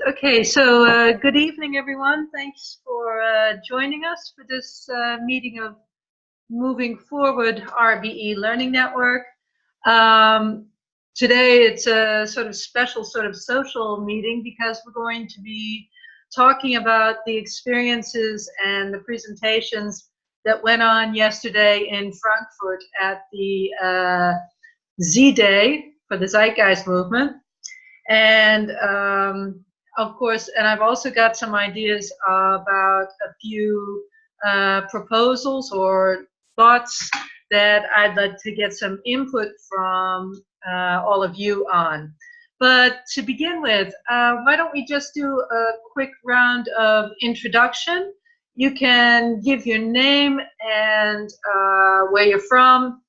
Okay, so good evening, everyone. Thanks for joining us for this meeting of Moving Forward RBE Learning Network. Today it's a sort of special sort of social meeting because we're going to be talking about the experiences and the presentations that went on yesterday in Frankfurt at the Z-day for the Zeitgeist movement. And of course, and I've also got some ideas about a few proposals or thoughts that I'd like to get some input from all of you on. But to begin with, why don't we just do a quick round of introduction? You can give your name and where you're from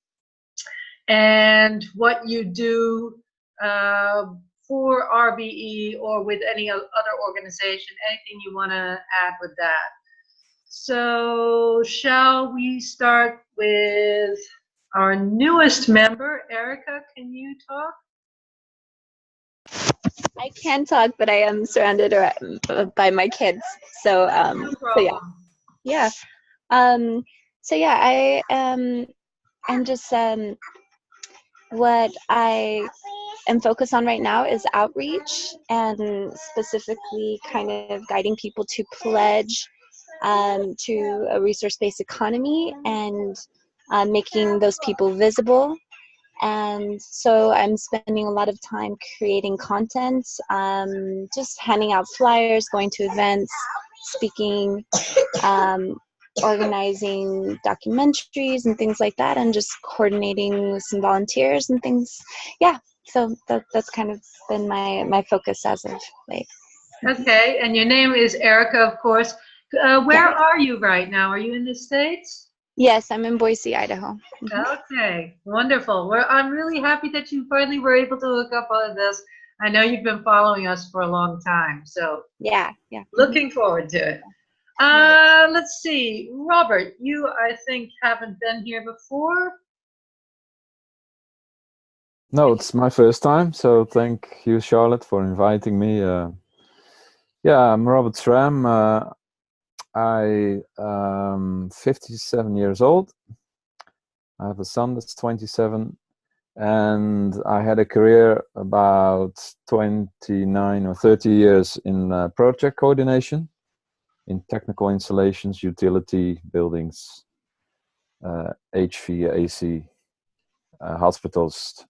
and what you do for RBE or with any other organization, anything you want to add with that. So shall we start with our newest member, Erica? Can you talk? I can talk, but I am surrounded by my kids. So, No problem. I'm just what I am focused on right now is outreach and specifically kind of guiding people to pledge to a resource-based economy and making those people visible. And so I'm spending a lot of time creating content, just handing out flyers, going to events, speaking, organizing documentaries and things like that, and just coordinating with some volunteers and things. Yeah, so that's kind of been my focus as of late. Okay, and your name is Erica, of course. Where are you right now? Are you in the States? Yes, I'm in Boise, Idaho. Okay, wonderful. Well, I'm really happy that you finally were able to hook up on this. I know you've been following us for a long time, so yeah. Looking forward to it. Let's see, Robert, you I think haven't been here before. No, it's my first time, so thank you, Charlotte, for inviting me. Yeah, I'm Robert Schramm. I am 57 years old. I have a son that's 27, and I had a career about 29 or 30 years in project coordination, in technical installations, utility, buildings, HV, AC, hospitals,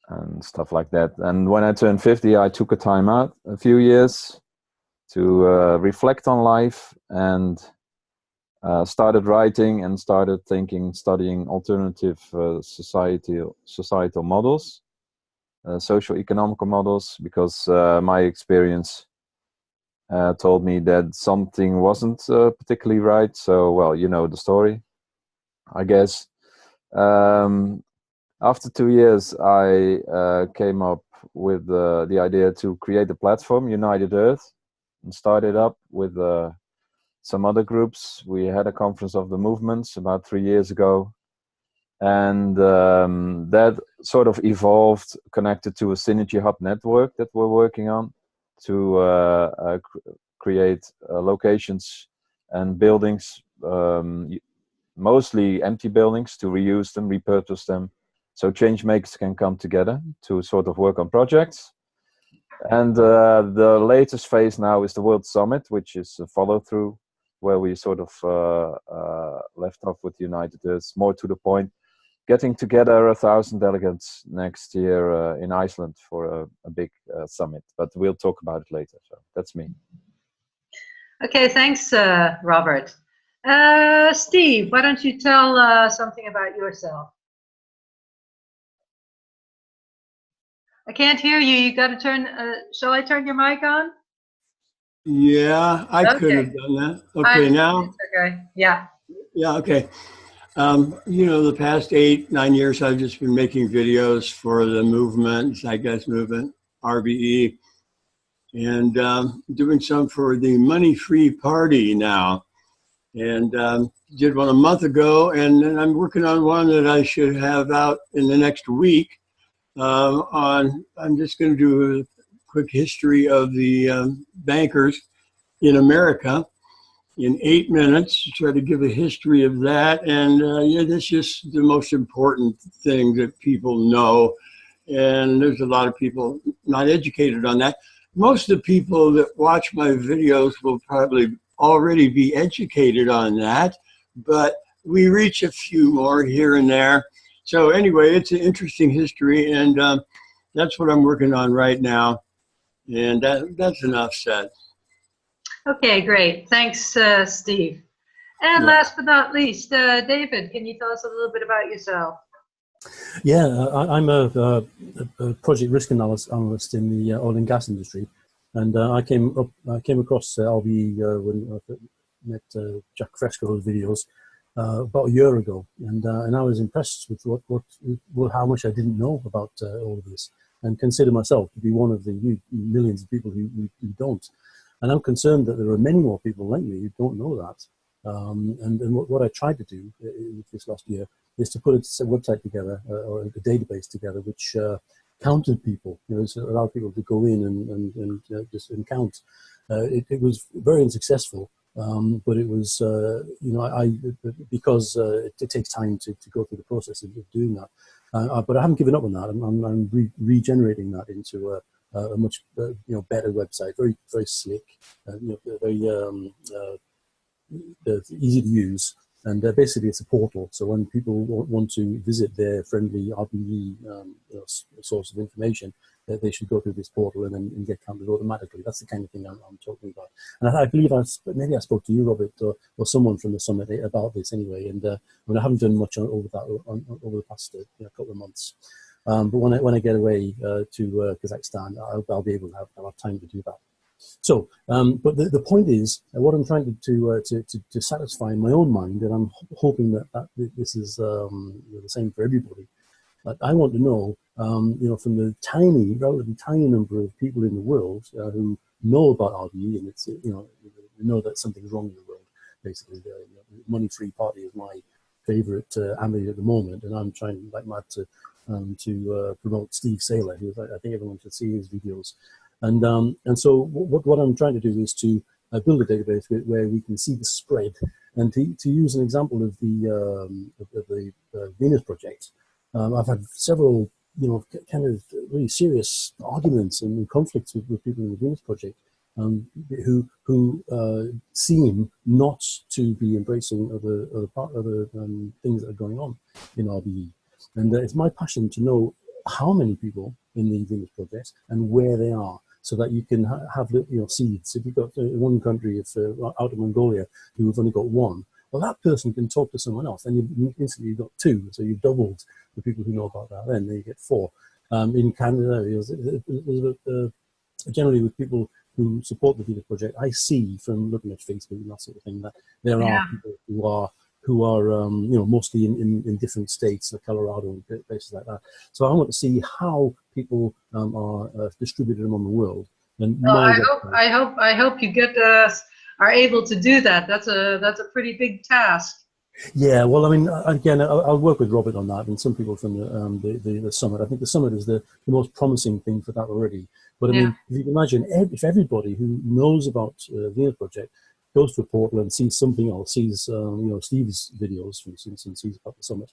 and stuff like that. And when I turned 50, I took a time out, a few years, to reflect on life, and started writing and started studying alternative societal models, socio-economic models, because my experience told me that something wasn't particularly right. So, well, you know the story, I guess. After 2 years, I came up with the idea to create a platform, United Earth, and started up with some other groups. We had a conference of the movements about 3 years ago, and that sort of evolved, connected to a Synergy Hub network that we're working on to create locations and buildings, mostly empty buildings, to reuse them, repurpose them, so change makers can come together to sort of work on projects. And the latest phase now is the World Summit, which is a follow-through, where we sort of left off with United Earth, more to the point, getting together 1,000 delegates next year in Iceland for a big summit. But we'll talk about it later. So that's me. Okay, thanks, Robert. Steve, why don't you tell something about yourself? I can't hear you. You got to turn. Shall I turn your mic on? Yeah, I could have done that. Okay, now? Okay, yeah. Yeah, okay. You know, the past 8-9 years, I've just been making videos for the movement, Zeitgeist movement, RBE, and doing some for the Money-Free Party now. And did one a month ago, and then I'm working on one that I should have out in the next week. I'm just going to do a quick history of the bankers in America in 8 minutes, to try to give a history of that. And yeah, that's just the most important thing that people know. And there's a lot of people not educated on that. Most of the people that watch my videos will probably already be educated on that, but we reach a few more here and there. So anyway, it's an interesting history, and that's what I'm working on right now. And that's enough said. Okay, great. Thanks, Steve. And Yeah. last but not least, David, can you tell us a little bit about yourself? Yeah, I'm a project risk analyst in the oil and gas industry, and I came across RBE when I met Jack Fresco's videos about a year ago, and I was impressed with how much I didn't know about all of this, and consider myself to be one of the millions of people who don't. And I'm concerned that there are many more people like me who don't know that. And what I tried to do this last year is to put a website together, or a database together, which counted people, allowed people to go in and just count. It was very unsuccessful, but it was, because it takes time to go through the process of doing that. But I haven't given up on that. I'm regenerating that into a much better website, very very slick, very easy to use, and basically it's a portal. So when people want to visit their friendly RBE source of information, they should go through this portal and get counted automatically. That's the kind of thing I'm talking about. And I believe maybe I spoke to you, Robert, or someone from the summit about this anyway. And I haven't done much over the past couple of months. But when I get away to Kazakhstan, I'll be able to have time to do that. So, but the point is, what I'm trying to satisfy in my own mind, and I'm hoping that this is the same for everybody. But I want to know, from the relatively tiny number of people in the world who know about RBE, and it's know that something's wrong in the world. Basically, the money-free party is my favorite ambit at the moment, and I'm trying like mad to promote Steve Saylor, who I think everyone should see his videos. And so what I'm trying to do is to build a database where we can see the spread, and to use an example of the Venus project. I've had several, kind of really serious arguments and conflicts with people in the Venus project, who seem not to be embracing other things that are going on in RBE. And it's my passion to know how many people in the Venus project and where they are, so that you can have seeds. If you've got one country, if out of Mongolia, who've only got one, well, that person can talk to someone else, and instantly you've got two, so you've doubled the people who know about that. Then you get four. In Canada, generally with people who support the Venus project, I see from looking at Facebook and that sort of thing that there are people who are mostly in different states, like Colorado and places like that. So I want to see how people are distributed among the world. And I hope you are able to do that. That's a pretty big task. Yeah, well, I mean, again, I'll work with Robert on that, and some people from the summit. I think the summit is the most promising thing for that already. But I mean, if you can imagine, if everybody who knows about the Venus project goes to a portal and sees something else, sees Steve's videos, for instance, and sees about the summit,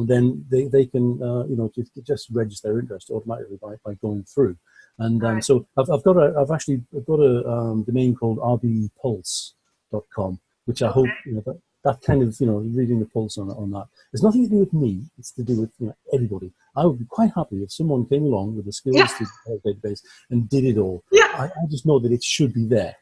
then they can just register their interest automatically by going through. And so I've actually got a domain called rbepulse.com, which I hope that kind of reading the pulse on that. It's nothing to do with me. It's to do with everybody. I would be quite happy if someone came along with the skills to the database and did it all. Yeah. I just know that it should be there.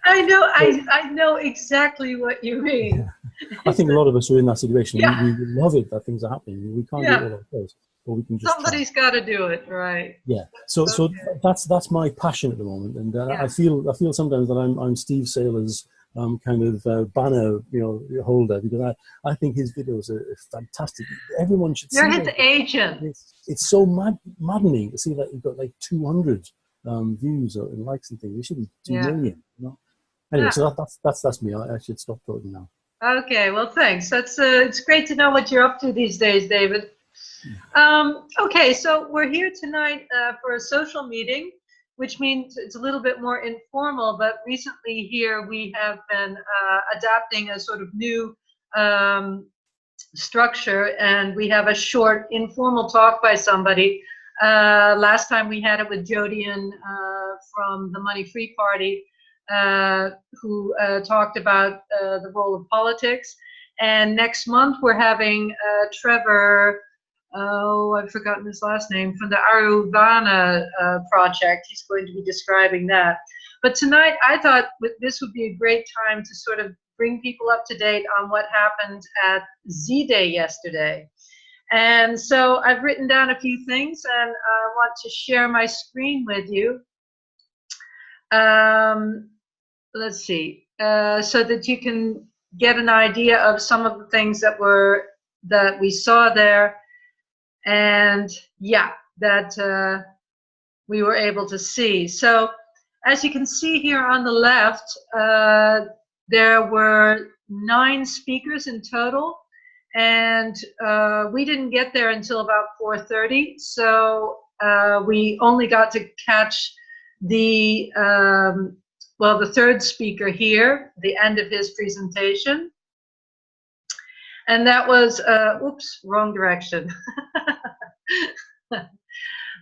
I know. I know exactly what you mean. Yeah. I think a lot of us are in that situation. Yeah. We love it that things are happening. We can't do it all ourselves, but we can just. Somebody's got to do it, right? Yeah. So that's my passion at the moment, and I feel sometimes that I'm Steve Saylor's kind of banner, holder, because I think his videos are fantastic. Everyone should see. You're his agent. It's so maddening to see that you've got like 200 views and likes and things. It should be 2 million. Anyway, so that's me. I should stop talking now. Okay. Well, thanks. It's great to know what you're up to these days, David. Okay, so we're here tonight for a social meeting which means it's a little bit more informal, but recently here we have been adapting a sort of new structure, and we have a short informal talk by somebody. Last time we had it with Jodian from the Money Free Party, who talked about the role of politics. And next month we're having Trevor, I've forgotten his last name, from the Aruvana project. He's going to be describing that. But tonight I thought this would be a great time to sort of bring people up to date on what happened at Z-day yesterday. And so I've written down a few things, and I want to share my screen with you. Let's see, so that you can get an idea of some of the things that we saw there, and yeah, that we were able to see. So as you can see here on the left, there were 9 speakers in total, and we didn't get there until about 4:30, so we only got to catch the well, the third speaker here, the end of his presentation. And that was, oops, wrong direction.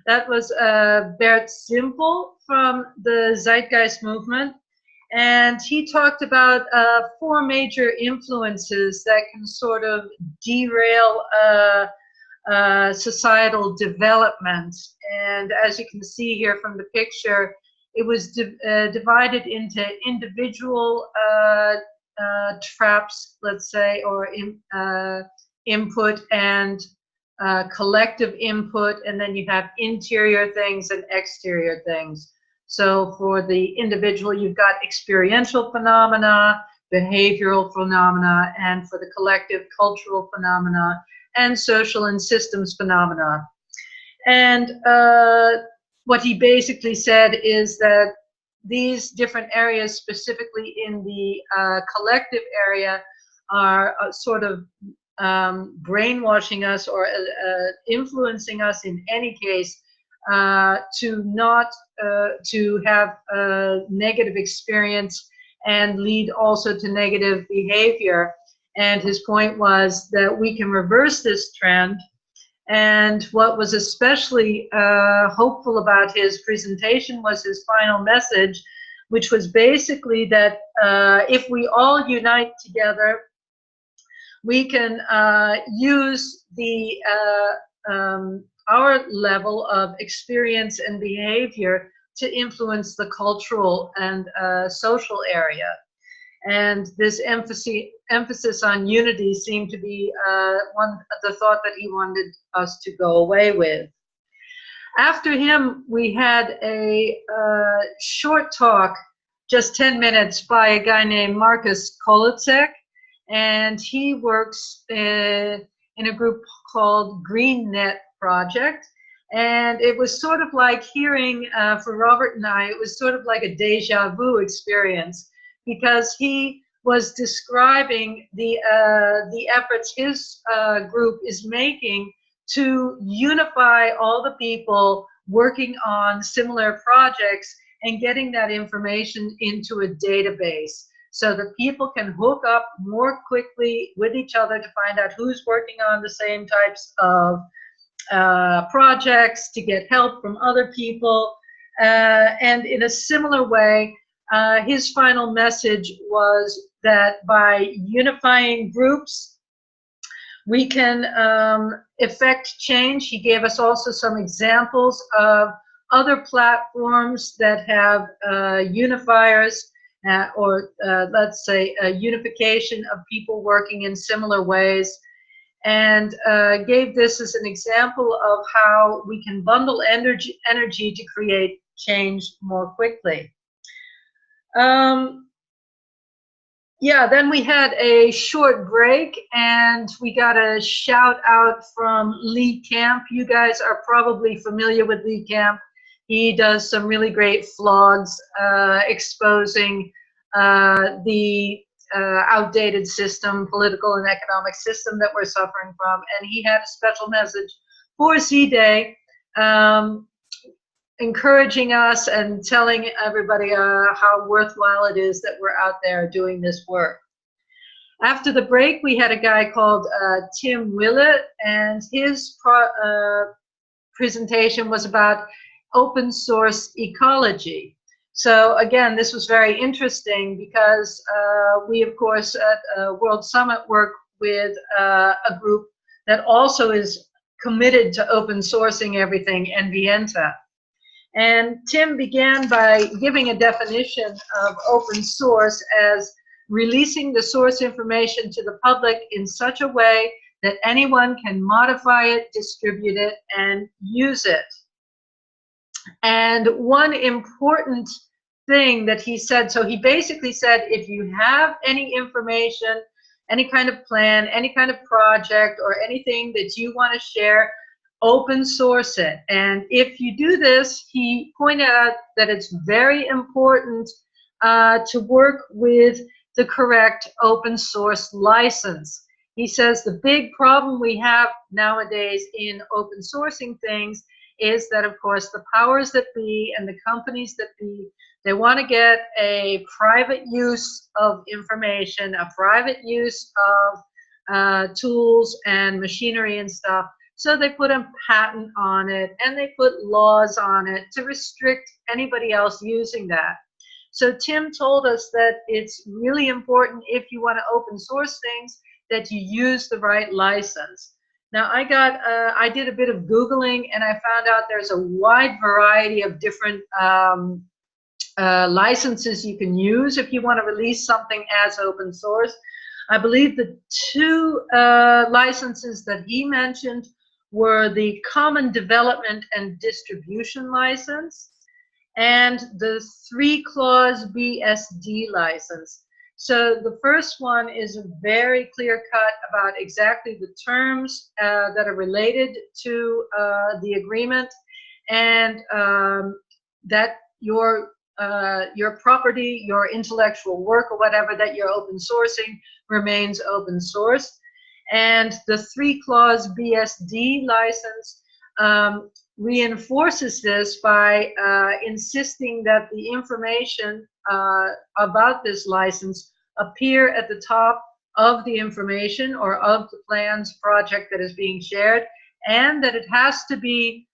That was Bert Simpel from the Zeitgeist movement. And he talked about 4 major influences that can sort of derail societal development. And as you can see here from the picture, it was divided into individual traps, let's say, or input, and collective input, and then you have interior things and exterior things. So for the individual, you've got experiential phenomena, behavioral phenomena, and for the collective, cultural phenomena, and social and systems phenomena. And what he basically said is that these different areas, specifically in the collective area, are sort of brainwashing us, or influencing us in any case, to not to have a negative experience and lead also to negative behavior. And his point was that we can reverse this trend. And what was especially hopeful about his presentation was his final message, which was basically that if we all unite together, we can use the our level of experience and behavior to influence the cultural and social area. And this emphasis on unity seemed to be the thought that he wanted us to go away with. After him, we had a short talk, just 10 minutes, by a guy named Marcus Kolitzek, and he works in a group called Green Net Project. And it was sort of like hearing, for Robert and I, it was sort of like a deja vu experience, because he was describing the efforts his group is making to unify all the people working on similar projects and getting that information into a database so that people can hook up more quickly with each other to find out who's working on the same types of projects, to get help from other people. And in a similar way, his final message was that by unifying groups, we can effect change. He gave us also some examples of other platforms that have unifiers, or let's say a unification of people working in similar ways, and gave this as an example of how we can bundle energy to create change more quickly. Yeah, then we had a short break, and we got a shout out from Lee Camp. You guys are probably familiar with Lee Camp. He does some really great vlogs exposing the outdated system, political and economic system that we're suffering from. And he had a special message for Z-day. encouraging us and telling everybody how worthwhile it is that we're out there doing this work. After the break, we had a guy called Tim Willett, and his presentation was about open source ecology. So again, this was very interesting because we, of course, at World Summit work with a group that also is committed to open sourcing everything, NVENTA. And Tim began by giving a definition of open source as releasing the source information to the public in such a way that anyone can modify it, distribute it, and use it. And one important thing that he said, so he basically said, if you have any information, any kind of plan, any kind of project, or anything that you want to share, open source it. And if you do this, he pointed out that it's very important to work with the correct open source license. He says the big problem we have nowadays in open sourcing things is that, of course, the powers that be and the companies that be, they want to get a private use of information, a private use of tools and machinery and stuff. So they put a patent on it and they put laws on it to restrict anybody else using that. So Tim told us that it's really important, if you want to open source things, that you use the right license. Now I did a bit of Googling and I found out there's a wide variety of different licenses you can use if you want to release something as open source. I believe the two licenses that he mentioned were the Common Development and Distribution License and the 3-clause BSD license. So the first one is very clear cut about exactly the terms that are related to the agreement, and that your property, your intellectual work or whatever that you're open sourcing remains open source. And the 3-clause BSD license reinforces this by insisting that the information about this license appear at the top of the information or of the plans project that is being shared, and that it has to be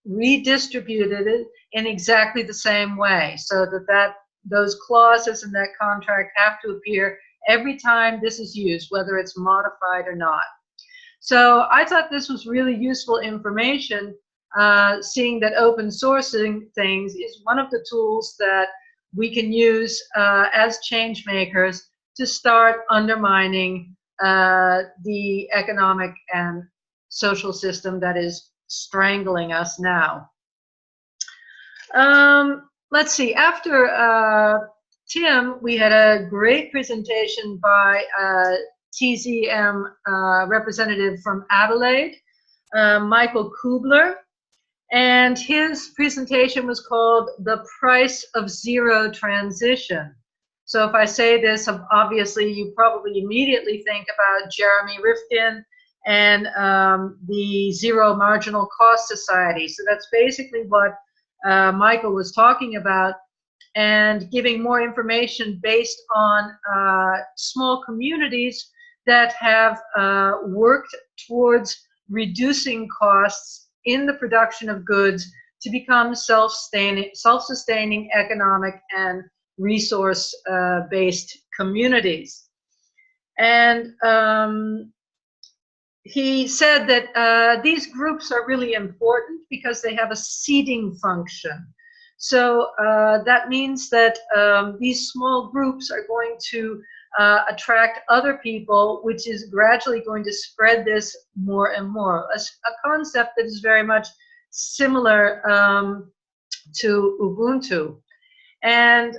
redistributed in exactly the same way, so that those clauses in that contract have to appear every time this is used, whether it's modified or not. So I thought this was really useful information, seeing that open sourcing things is one of the tools that we can use as change makers to start undermining the economic and social system that is strangling us now. Let's see, after Tim, we had a great presentation by TZM representative from Adelaide, Michael Kubler, and his presentation was called The Price of Zero Transition. So if I say this, obviously you probably immediately think about Jeremy Rifkin and the Zero Marginal Cost Society. So that's basically what Michael was talking about, and giving more information based on small communities that have worked towards reducing costs in the production of goods to become self-sustaining economic and resource-based communities. And he said that these groups are really important because they have a seeding function. So that means that these small groups are going to attract other people, which is gradually going to spread this more and more. A concept that is very much similar to Ubuntu. And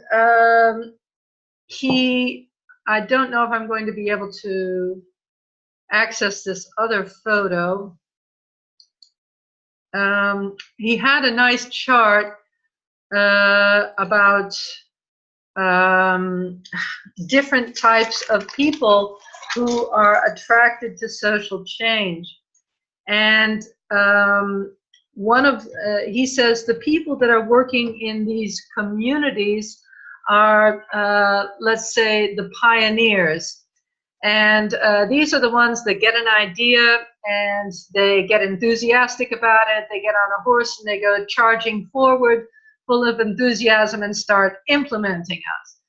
I don't know if I'm going to be able to access this other photo. He had a nice chart about different types of people who are attracted to social change. And he says the people that are working in these communities are, let's say, the pioneers. And these are the ones that get an idea and they get enthusiastic about it. They get on a horse and they go charging forward, full of enthusiasm, and start implementing us.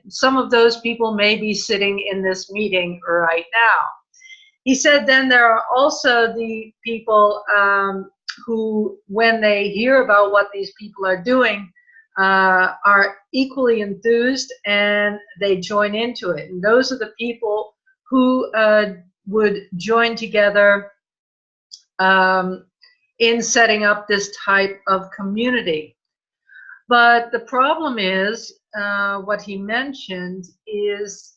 Some of those people may be sitting in this meeting right now. He said then there are also the people who, when they hear about what these people are doing, are equally enthused and they join into it. And those are the people who would join together in setting up this type of community. But the problem is, what he mentioned is,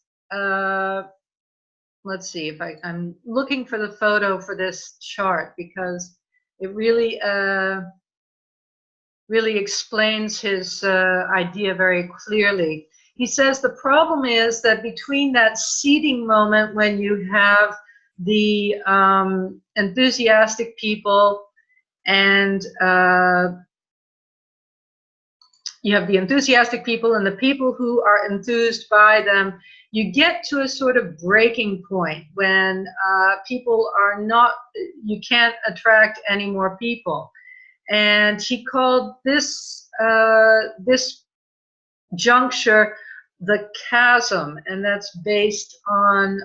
let's see if I'm looking for the photo for this chart, because it really really explains his idea very clearly. He says the problem is that between that seeding moment when you have the enthusiastic people and you have the enthusiastic people and the people who are enthused by them, you get to a sort of breaking point when people are not, you can't attract any more people. And he called this this juncture the chasm, and that's based on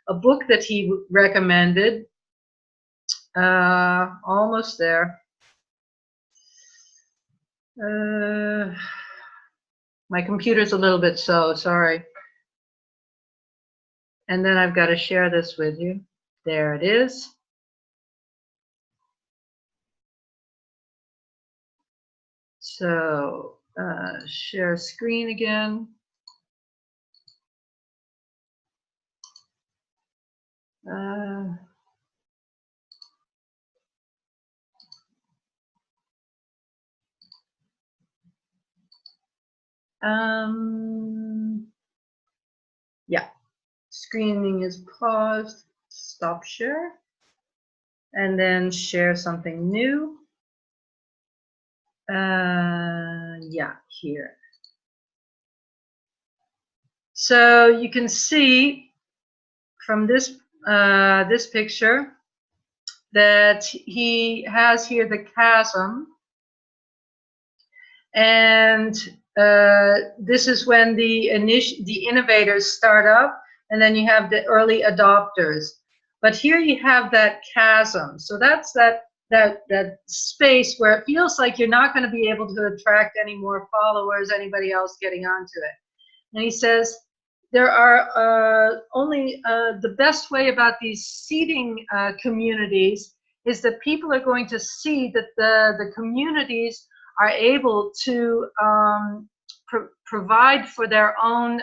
a book that he recommended. Almost there. My computer's a little bit slow, sorry. And then I've got to share this with you. There it is. So share screen again. Yeah, screening is paused, stop share, and then share something new. Yeah, here. So you can see from this this picture that he has here the chasm, and this is when the innovators start up, and then you have the early adopters. But here you have that chasm. So that's that space where it feels like you're not going to be able to attract any more followers, anybody else getting onto it. And he says there are only the best way about these seeding communities is that people are going to see that the communities are able to provide for their own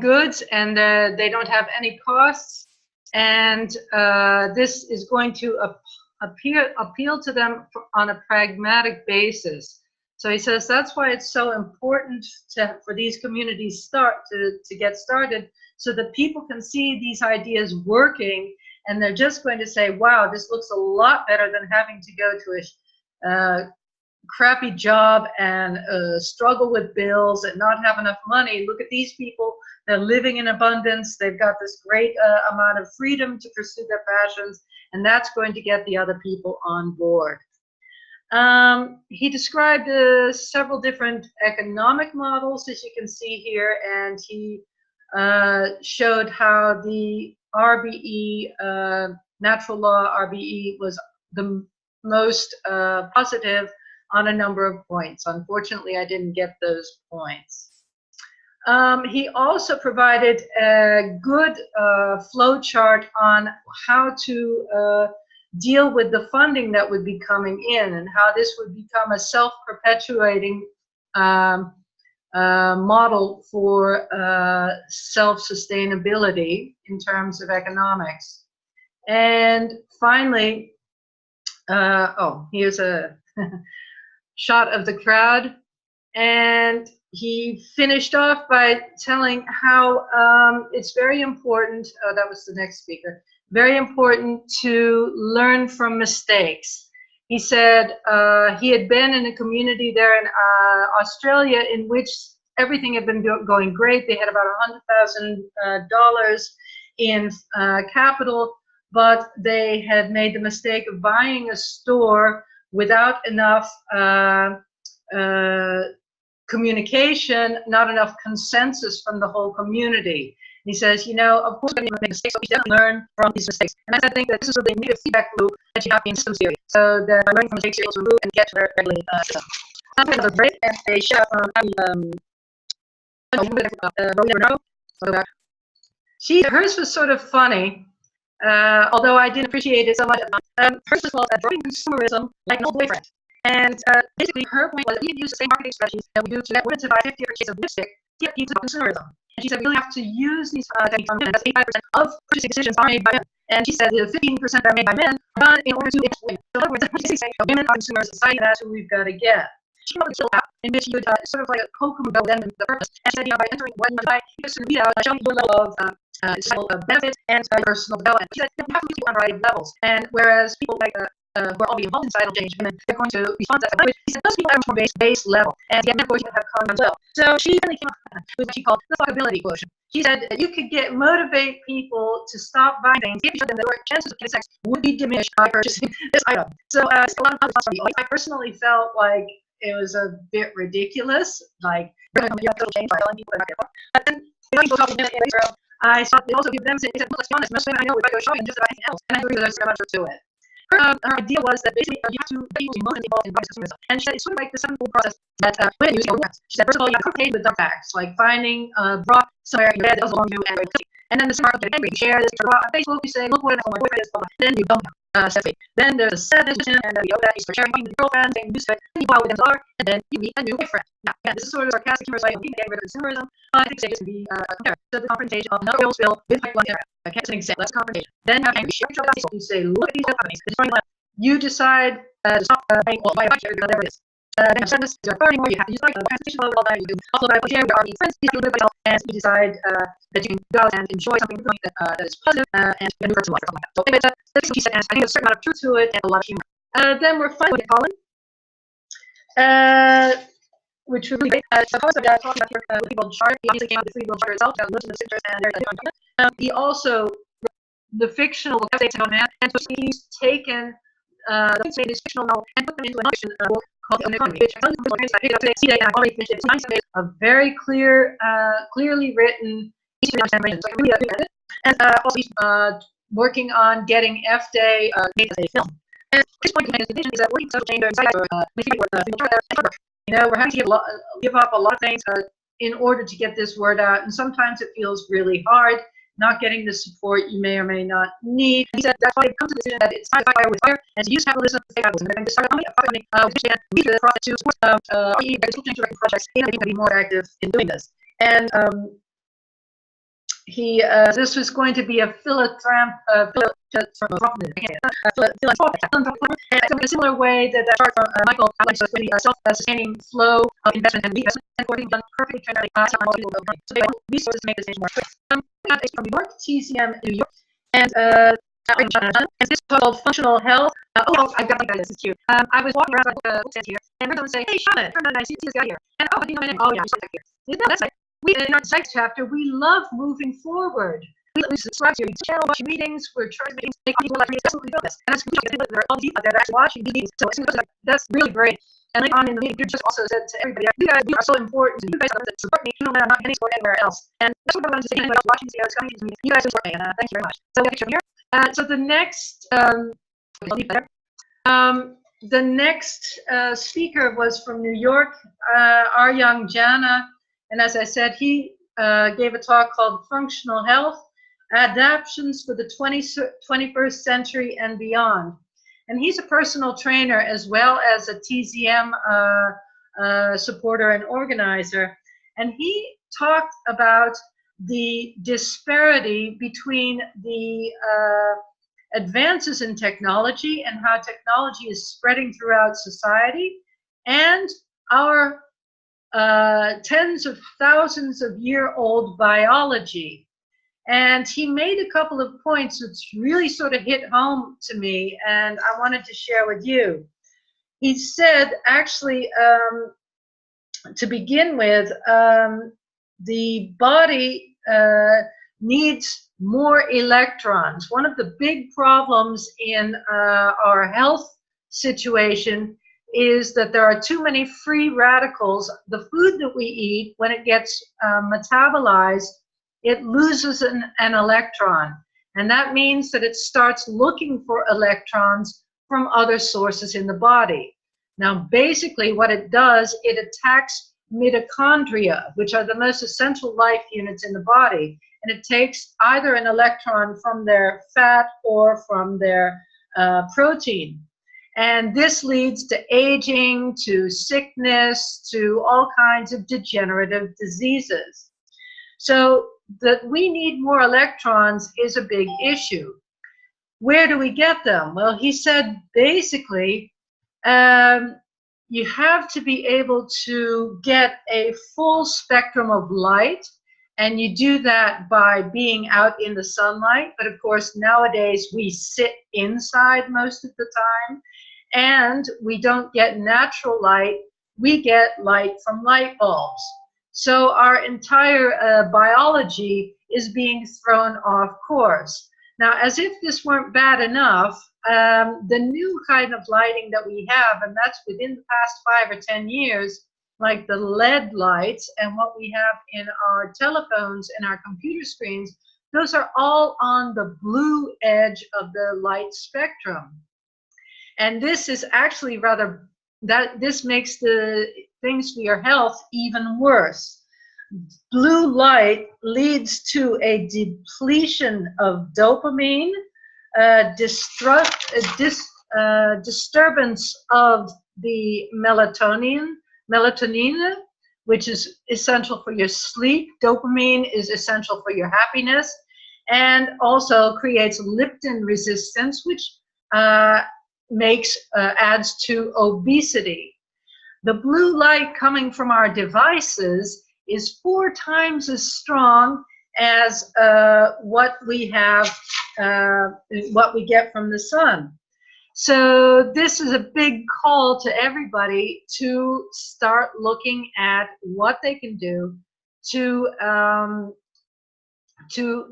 goods, and they don't have any costs, and this is going to appeal to them on a pragmatic basis. So he says that's why it's so important for these communities to get started, so that people can see these ideas working, and they're just going to say, wow, this looks a lot better than having to go to a crappy job and struggle with bills and not have enough money. Look at these people, they're living in abundance, they've got this great amount of freedom to pursue their passions, and that's going to get the other people on board. He described several different economic models, as you can see here, and he showed how the RBE, natural law RBE, was the most positive on a number of points. Unfortunately, I didn't get those points. He also provided a good flow chart on how to deal with the funding that would be coming in, and how this would become a self-perpetuating model for self-sustainability in terms of economics. And finally, oh, here's a shot of the crowd, and he finished off by telling how it's very important, that was the next speaker, very important to learn from mistakes. He said he had been in a community there in Australia in which everything had been going great. They had about $100,000 in capital, but they had made the mistake of buying a store without enough communication, not enough consensus from the whole community. He says, you know, of course, we're going to make mistakes, but we definitely learn from these mistakes. And I think that this is really a negative feedback loop that you have in systems theory. So that by learning from mistakes, you're able to improve and get to where regularly system. I'm going to break and a shout from hers was sort of funny, although I didn't appreciate it so much. Hers was called Drawing Consumerism Like an Old Boyfriend. And basically, her point was that we use the same marketing strategies that we do to get women to buy 50 different shades of lipstick to get people to consumerism. And she said we really have to use these techniques on men. That's 85% of purchasing decisions are made by men. And she said the 15% that are made by men are done in order to exploit. So in other words, she's saying women are consumers of society, and that's who we've got to get. She called it chill out, in which you would sort of like a co-combo then the purpose. And she said, you know, by entering one buy, you just read out, showing your level of societal benefits and personal development. She said you have to use on a variety of levels. And whereas people like who are already involved in societal change, women, they're going to respond to that language. He said those people are much more base level, and yet of course you have common as well. So she really came up with what she called the fuckability quotient. She said that you could motivate people to stop buying things if you showed them that their chances of getting sex would be diminished by purchasing this item. So a lot of thoughts from you. I personally felt like it was a bit ridiculous, like you're going to total change by telling people they're not getting. But then people talking in Israel, I saw they also give them. They said, let's be honest, most women I know would go shopping just about anything else, and I agree there's so much to it. Her idea was that basically you have to get people emotionally involved in price consumerism. And she said it's sort of like the seven-fold process that women use in romance. She said, first of all, you have to communicate with dark facts, like finding a bra somewhere in your bed that doesn't belong to you and cookie. And then the smart get angry. You share this picture on Facebook, you say, look what my boyfriend is, blah, blah. Then you don't know. Then there's a sadness, and then you go that you start sharing with your girlfriend, saying news to it, then you go out with them are, and then you meet a new boyfriend. Now, again, this is sort of sarcastic humor, so I don't think getting rid of consumerism. I think stages can be compared. So the confrontation of another real spill with pipeline internet. Okay, that's an example. That's confrontation. Then have angry. Share each other. You say, look at these companies. It's running left. You decide to stop paying or buy a bike share, whatever it is. Then you send this to your anymore. You have to use like the transportation all the time. You do also buy a share with RBE friends. You do it yourself, and you decide that you can go out and enjoy something that is positive and you can do for some life or something like that. So anyway, that's what she said, and I think there's a certain amount of truth to it and a lot of humor. Then we're finally at Colin, which was really great. So Colin started talking about the Free World Charter. He obviously came out with the Free World Charter itself. Got listened to the signatures and there's a different document. He also the fictional States of Man, and so he's taken the fictional novel and put them into a non-fiction book called The Economy, which I Z-day, and I've already finished it. It's 97 pages of very clearly written easy to understand versions. So I really recommend it. And also he's working on getting F-Day made as a film. And his point is that working social change or you know, we're having to give up a lot of things in order to get this word out, and sometimes it feels really hard. Not getting the support you may or may not need. He said that's why it comes to the decision that it's time to fight fire with fire and to use capitalism to save capitalism. And to start a company which can lead to the process to support RBE change directed projects and be more active in doing this. And this was going to be a philanthropic, in a similar way that chart from Michael outlines us with the self-sustaining flow of investment and reinvestment, according to perfectly transparently so they want resources to make this change more quick. From New York, TCM New York, and this is called Functional Health. I've got this is cute. I was walking around the book stand here, and we're going to say, hey, Charlotte, I see this guy here. And but you know my name. Oh, yeah, you're here. No, that's right. We, in our psych chapter, we love moving forward. We subscribe to your channel, watch meetings, we're charging meetings, make people like absolutely focused. And that's completely there are all people out there that are actually watching these meetings. So that's really great. And later on in the meeting, you just also said to everybody, you guys are so important. You guys are that support me, even when I'm not getting support anywhere else. And that's what I wanted to say. Anybody else watching this coming to me, you guys support me, and thank you very much. So we have a picture here. So the next, the next speaker was from New York, our young Jana. And as I said, he gave a talk called Functional Health, Adaptions for the 21st Century and Beyond. And he's a personal trainer as well as a TZM supporter and organizer. And he talked about the disparity between the advances in technology and how technology is spreading throughout society and our tens of thousands of year-old biology. And he made a couple of points which really sort of hit home to me, and I wanted to share with you. He said, actually, to begin with, the body needs more electrons. One of the big problems in our health situation is that there are too many free radicals. The food that we eat, when it gets metabolized, it loses an electron. And that means that it starts looking for electrons from other sources in the body. Now, basically what it does, it attacks mitochondria, which are the most essential life units in the body. And it takes either an electron from their fat or from their protein. And this leads to aging, to sickness, to all kinds of degenerative diseases. So that we need more electrons is a big issue. Where do we get them? Well, he said basically you have to be able to get a full spectrum of light, and you do that by being out in the sunlight. But of course, nowadays we sit inside most of the time, and we don't get natural light. We get light from light bulbs. So our entire biology is being thrown off course. Now, as if this weren't bad enough, the new kind of lighting that we have, and that's within the past 5 or 10 years, like the LED lights and what we have in our telephones and our computer screens, those are all on the blue edge of the light spectrum. And this is actually rather, this makes the things for your health even worse. Blue light leads to a depletion of dopamine, disturbance of the melatonin, which is essential for your sleep. Dopamine is essential for your happiness, and also creates leptin resistance, which adds to obesity. The blue light coming from our devices is 4 times as strong as what we have, what we get from the sun. So this is a big call to everybody to start looking at what they can do to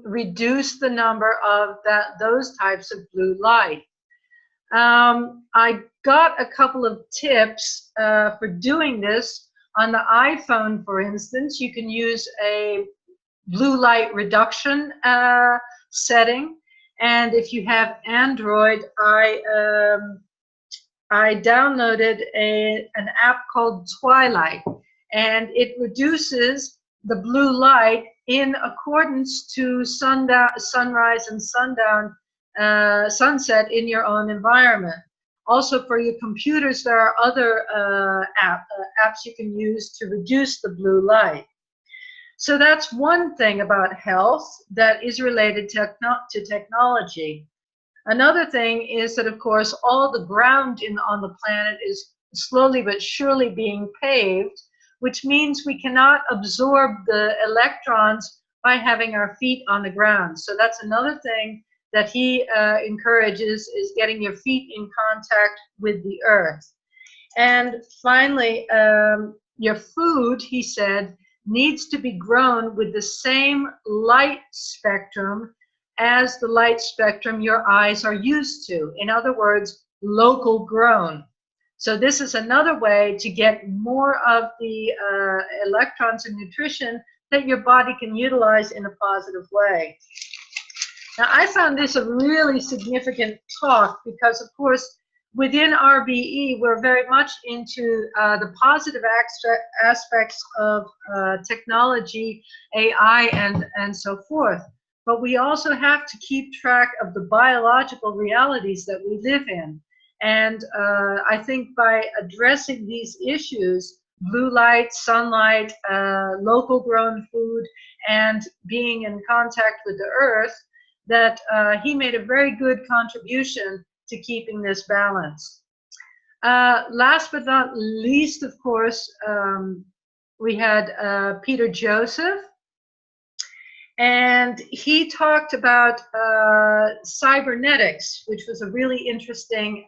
reduce the number of those types of blue light. I got a couple of tips for doing this. On the iPhone, for instance, you can use a blue light reduction setting. And if you have Android, I downloaded an app called Twilight, and it reduces the blue light in accordance to sunrise and sunset in your own environment. Also, for your computers, there are other apps you can use to reduce the blue light. So that's one thing about health that is related to technology. Another thing is that, of course, all the ground on the planet is slowly but surely being paved, which means we cannot absorb the electrons by having our feet on the ground. So that's another thing that he encourages, is getting your feet in contact with the earth. And finally, your food, he said, needs to be grown with the same light spectrum as the light spectrum your eyes are used to. In other words, local grown. So this is another way to get more of the electrons and nutrition that your body can utilize in a positive way. Now, I found this a really significant talk because, of course, within RBE, we're very much into the positive aspects of technology, AI, and so forth. But we also have to keep track of the biological realities that we live in. And I think by addressing these issues, blue light, sunlight, local grown food, and being in contact with the earth, that he made a very good contribution to keeping this balance. Last but not least, of course, we had Peter Joseph. And he talked about cybernetics, which was a really interesting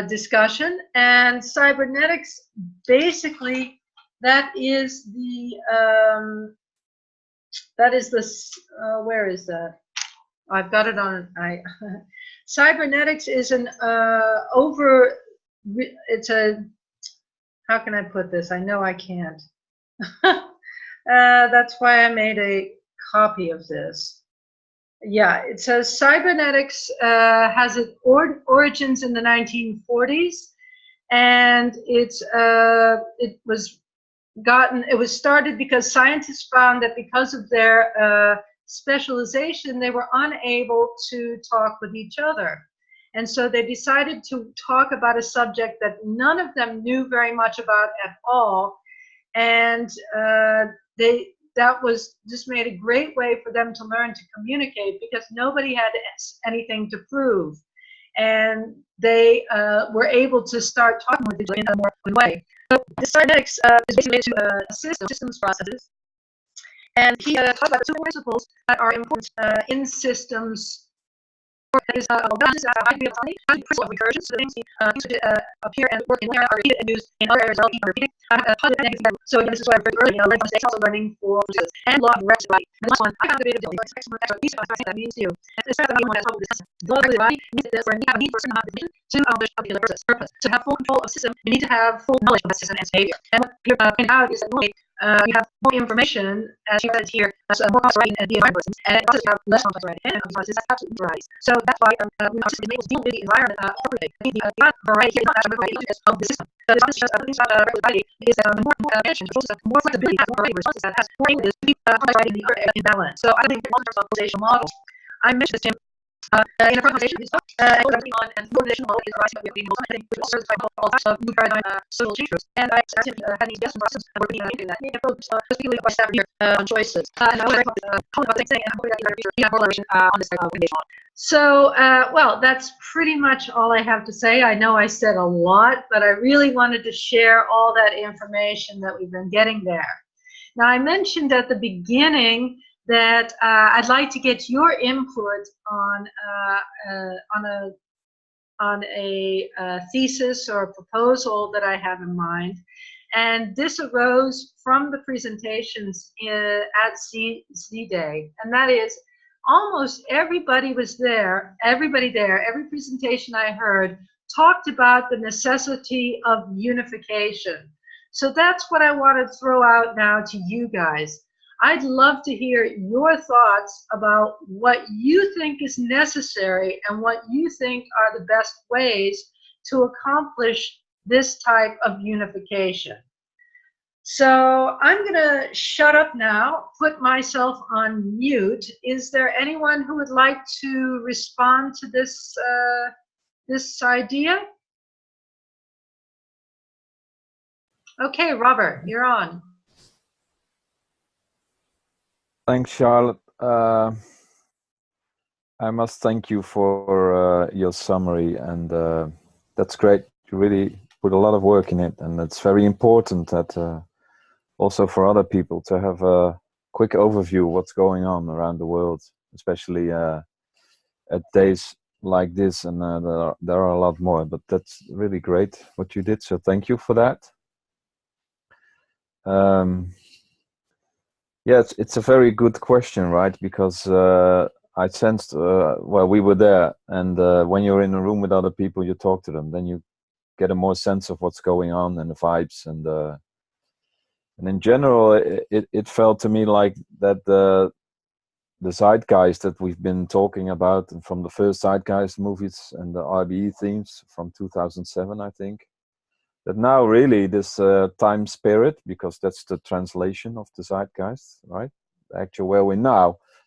discussion. And cybernetics, basically, that is the where is that? I've got it on. Cybernetics is an it's a, how can I put this? I know I can't. That's why I made a copy of this. Yeah, it says cybernetics has its origins in the 1940s, and it was started because scientists found that because of their specialization, they were unable to talk with each other. And so they decided to talk about a subject that none of them knew very much about at all. And that was just made a great way for them to learn to communicate, because nobody had anything to prove. And they were able to start talking with each other in a more open way. So the cybernetics is basically to systems processes. And he talked about the two principles that are important in systems. That is, balance, high degree of autonomy, high principle of recursion, so things should appear and work in one area are repeated and used in other areas, keep repeating, positive and negative. So again, this is what I referred to earlier, learning from mistakes, also learning for processes, and law of reciprocity. And the last one, I found a bit of deal, like extra, that means you. And it's the one that's probably discussing. The law of reciprocity means that when you have a need for a certain amount of information to accomplish a particular purpose. To have full control of a system, you need to have full knowledge of that system and its behavior. And what you're pointing out is that normally you have more information, as you said here, more complex writing and the environment persons, and it also have less complex writing and complex. That's absolutely right. So that's why our system enables deal with the environment appropriately. I mean, the variety here, not actually variety of the system. So the just things about variety is that the more mentioned, the more flexibility, has more variety of responses, that has more English to keep complex writing in balance. So I think in terms of organizational models, I mentioned this, Tim. In a presentation, and organizational model is rising up with the I think, which also serves by all types of new paradigm social changes. And I asked him had any suggestions for us, and we're being into that. Maybe approach specifically by staff here on choices. And I was very calling about the same thing, and I'm hoping that you have more elaboration on this type of organizational model. So, well, that's pretty much all I have to say. I know I said a lot, but I really wanted to share all that information that we've been getting there. Now, I mentioned at the beginning that I'd like to get your input on a thesis or a proposal that I have in mind. And this arose from the presentations at Z-day. And that is, almost everybody was there, every presentation I heard talked about the necessity of unification. So that's what I want to throw out now to you guys. I'd love to hear your thoughts about what you think is necessary and what you think are the best ways to accomplish this type of unification. So I'm going to shut up now, put myself on mute. Is there anyone who would like to respond to this, this idea? Okay, Robert, you're on. Thanks, Charlotte. I must thank you for your summary, and that's great. You really put a lot of work in it, and it's very important that also for other people to have a quick overview of what's going on around the world, especially at days like this, and there are a lot more, but that's really great what you did, so thank you for that. Yeah, it's a very good question, right? Because I sensed, well, we were there, and when you're in a room with other people, you talk to them, then you get a more sense of what's going on and the vibes, and in general, it felt to me like that the zeitgeist that we've been talking about, and from the first zeitgeist movies and the RBE themes from 2007, I think, that now really this time spirit, because that's the translation of the zeitgeist, right? Actually, where we're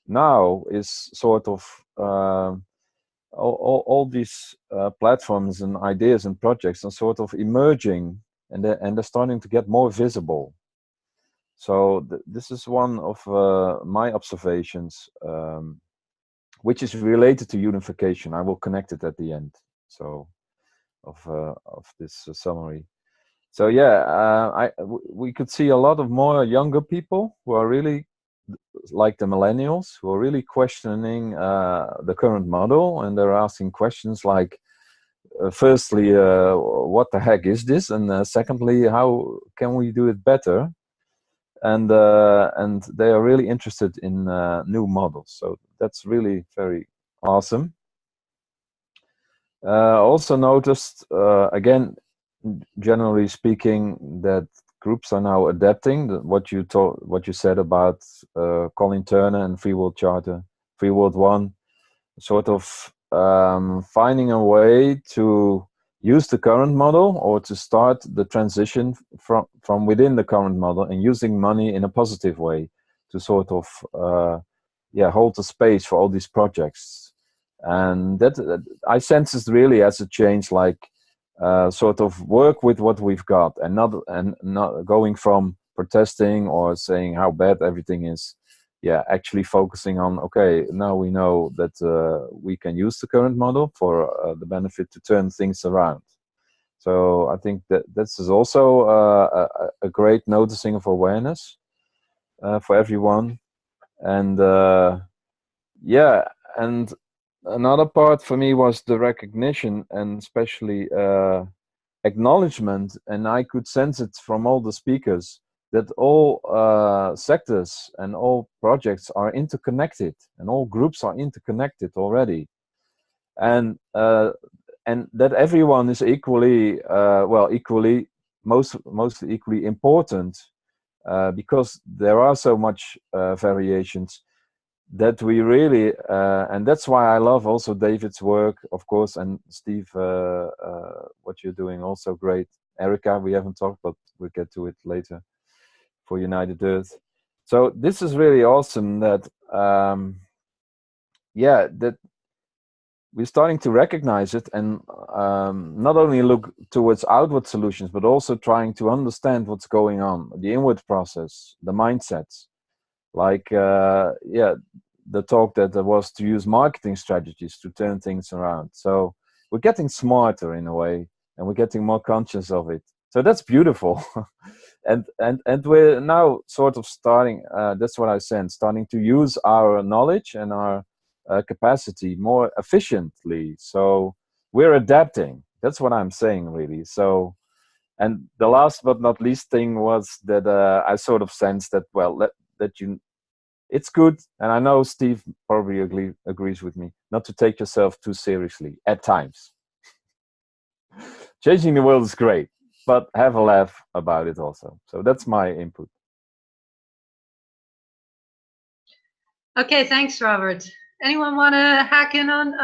now is sort of all these platforms and ideas and projects are sort of emerging, and they're starting to get more visible. So this is one of my observations, which is related to unification. I will connect it at the end. So of this summary. So yeah, we could see a lot of more younger people who are really like the millennials, who are really questioning the current model, and they're asking questions like, firstly, what the heck is this, and secondly, how can we do it better? And they are really interested in new models. So that's really very awesome. Also noticed, again, generally speaking, that groups are now adapting what you said about Colin Turner and Free World Charter, Free World One, sort of finding a way to use the current model or to start the transition from within the current model and using money in a positive way to sort of hold the space for all these projects. And that I sense it really as a change, like sort of work with what we've got and not going from protesting or saying how bad everything is. Yeah, actually focusing on, okay, now we know that we can use the current model for the benefit to turn things around. So I think that this is also a great noticing of awareness for everyone. And yeah, and another part for me was the recognition and especially acknowledgement, and I could sense it from all the speakers, that all sectors and all projects are interconnected and all groups are interconnected already, and that everyone is equally mostly equally important, because there are so much variations that we really and that's why I love also David's work, of course, and Steve, what you're doing also great. Erica, we haven't talked, but we'll get to it later, for United Earth. So this is really awesome that that we're starting to recognize it, and not only look towards outward solutions, but also trying to understand what's going on, the inward process, the mindsets, like the talk that there was to use marketing strategies to turn things around. So we're getting smarter in a way, and we're getting more conscious of it. So that's beautiful. and we're now sort of starting, that's what I said, starting to use our knowledge and our capacity more efficiently. So we're adapting. That's what I'm saying, really. So, and the last but not least thing was that I sort of sensed that, well, it's good, and I know Steve probably agrees with me, not to take yourself too seriously at times. Changing the world is great, but have a laugh about it also. So that's my input. Okay, thanks, Robert. Anyone want to hack in on?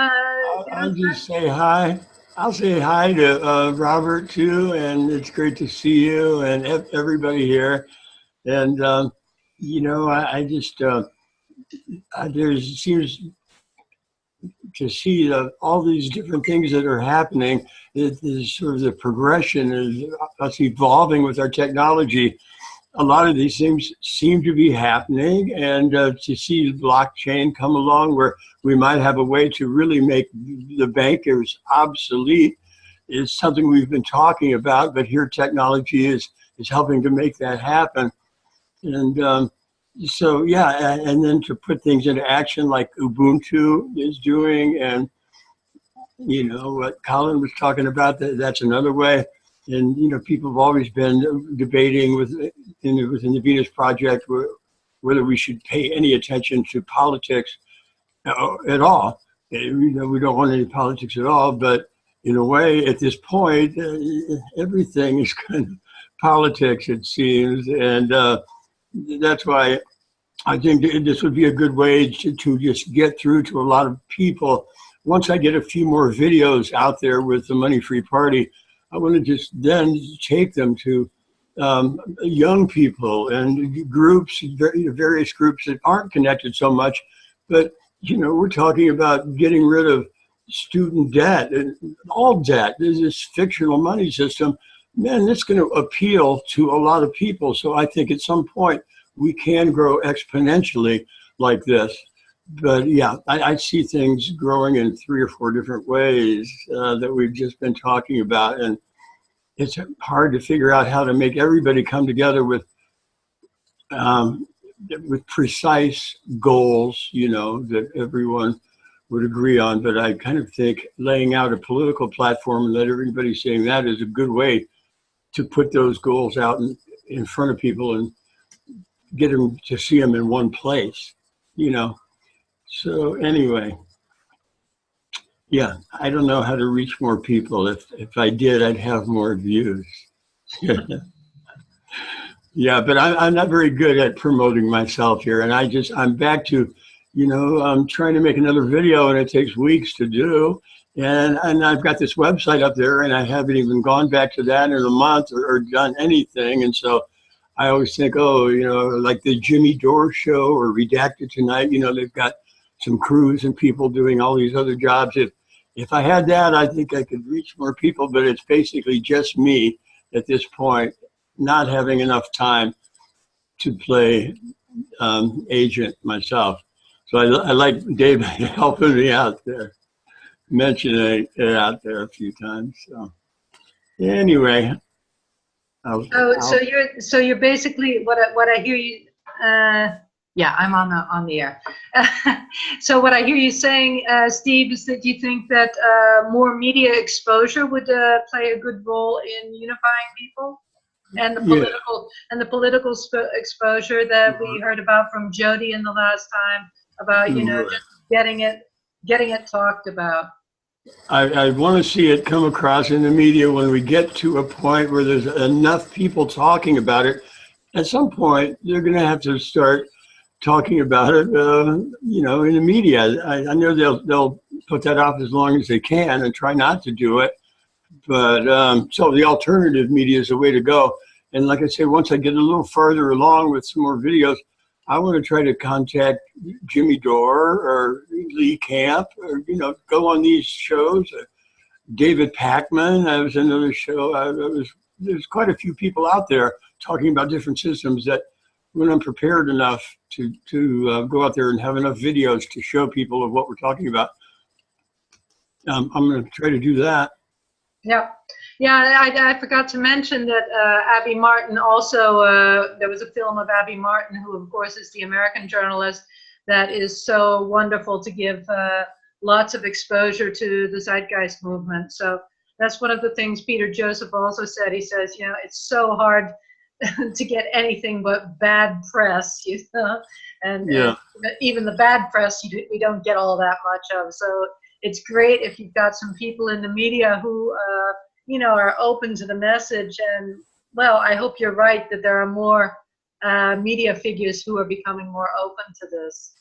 I'll just say hi. I'll say hi to Robert too, and it's great to see you and everybody here. And you know, I just there seems to see all these different things that are happening. Is sort of the progression is us evolving with our technology. A lot of these things seem to be happening, and to see blockchain come along where we might have a way to really make the bankers obsolete is something we've been talking about, but here technology is helping to make that happen. And so, yeah, and then to put things into action like Ubuntu is doing, and, you know, what Colin was talking about, that's another way. And, you know, people have always been debating within the Venus Project whether we should pay any attention to politics at all. You know, we don't want any politics at all, but in a way, at this point, everything is kind of politics, it seems. And that's why I think this would be a good way to just get through to a lot of people. Once I get a few more videos out there with the Money Free Party, I want to just then take them to young people and groups, various groups that aren't connected so much. But, you know, we're talking about getting rid of student debt and all debt. There's this fictional money system. Man, that's going to appeal to a lot of people. So I think at some point we can grow exponentially like this. But yeah, I see things growing in 3 or 4 different ways that we've just been talking about. And it's hard to figure out how to make everybody come together with with precise goals, you know, that everyone would agree on. But I kind of think laying out a political platform and let everybody saying that is a good way to put those goals out in front of people and get them to see them in one place, you know. So anyway, yeah, I don't know how to reach more people. If I did, I'd have more views. Yeah, but I'm not very good at promoting myself here. And I'm back to, you know, I'm trying to make another video and it takes weeks to do. And I've got this website up there and I haven't even gone back to that in a month or done anything. And so I always think, oh, you know, like the Jimmy Dore show or Redacted Tonight, you know, they've got some crews and people doing all these other jobs. If I had that, I think I could reach more people, but it's basically just me at this point, not having enough time to play agent myself. So I like David helping me out there, mentioning it out there a few times. So anyway, so you're basically what I hear you. Yeah, I'm on the air. So what I hear you saying, Steve, is that you think that more media exposure would play a good role in unifying people, and the political exposure that we heard about from Jody in the last time about, you know, just getting it talked about. I want to see it come across in the media when we get to a point where there's enough people talking about it. At some point, they're going to have to start talking about it, you know, in the media. I know they'll put that off as long as they can and try not to do it. But so the alternative media is the way to go. And like I say, once I get a little farther along with some more videos, I want to try to contact Jimmy Dore or Lee Camp, or, you know, go on these shows. David Packman, I was in another show. There's quite a few people out there talking about different systems that when I'm prepared enough to go out there and have enough videos to show people of what we're talking about, I'm going to try to do that. Yeah. Yeah, I forgot to mention that Abby Martin also, there was a film of Abby Martin, who of course is the American journalist that is so wonderful to give lots of exposure to the Zeitgeist movement. So that's one of the things Peter Joseph also said. He says, you know, it's so hard to get anything but bad press, you know, and even the bad press we don't get all that much of. So it's great if you've got some people in the media who you know, are open to the message. And well, I hope you're right that there are more media figures who are becoming more open to this.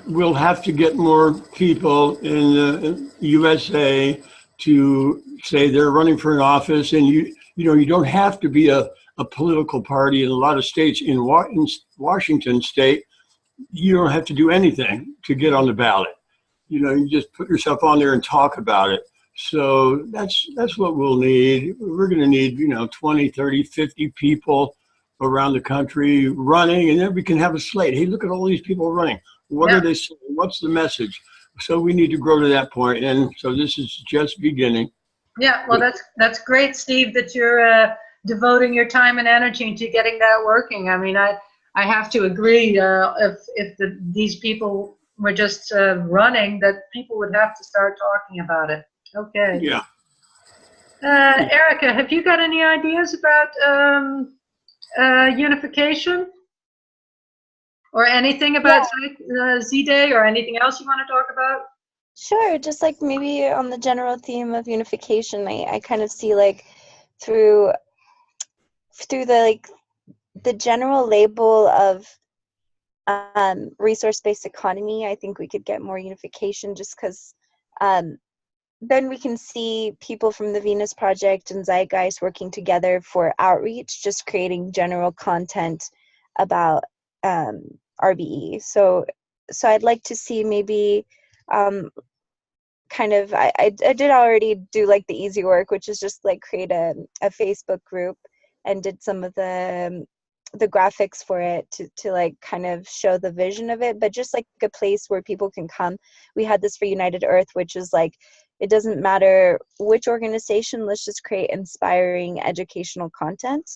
We'll have to get more people in the USA to say they're running for an office, and you know, you don't have to be a political party. In a lot of states, in Washington state, you don't have to do anything to get on the ballot. You know, you just put yourself on there and talk about it. So that's what we'll need. We're going to need, you know, 20, 30, 50 people around the country running, and then we can have a slate. Hey, look at all these people running. What are they saying? What's the message? So we need to grow to that point. And so this is just beginning. Yeah, well, that's great, Steve, that you're devoting your time and energy to getting that working. I mean, I have to agree, if these people were just running, that people would have to start talking about it. Okay. Yeah. Erica, have you got any ideas about unification? Or anything about Z-day or anything else you want to talk about? Sure, just like maybe on the general theme of unification, I kind of see like through the general label of resource-based economy, I think we could get more unification, just because then we can see people from the Venus Project and Zeitgeist working together for outreach, just creating general content about RBE. So I'd like to see maybe kind of, I did already do like the easy work, which is just like create a Facebook group, and did some of the graphics for it to like kind of show the vision of it, but just like a place where people can come. We had this for United Earth, which is like, it doesn't matter which organization, let's just create inspiring educational content.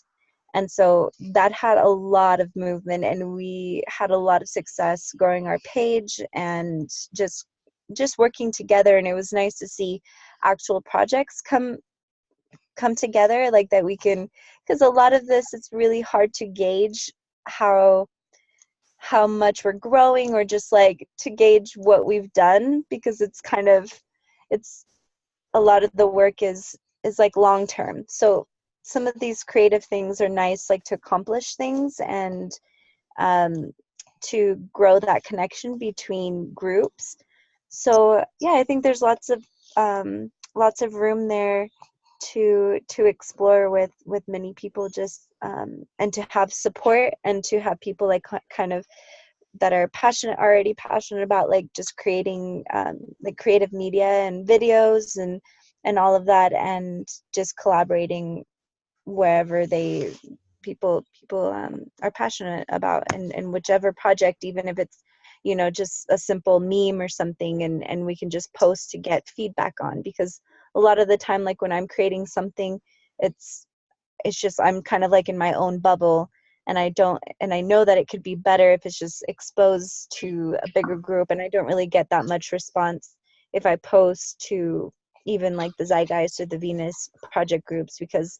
And so that had a lot of movement, and we had a lot of success growing our page and just working together. And it was nice to see actual projects come together, like that we can, because a lot of this, it's really hard to gauge how much we're growing, or just like to gauge what we've done, because it's a lot of the work is like long term. So some of these creative things are nice, like to accomplish things and to grow that connection between groups. So yeah, I think there's lots of room there to explore with many people, just and to have support, and to have people like kind of that are already passionate about like just creating like creative media and videos and all of that, and just collaborating wherever people are passionate about, and whichever project, even if it's, you know, just a simple meme or something, and we can just post to get feedback on. Because a lot of the time, like when I'm creating something, it's just I'm kind of like in my own bubble, and I know that it could be better if it's just exposed to a bigger group, and I don't really get that much response if I post to even like the Zeitgeist or the Venus project groups, because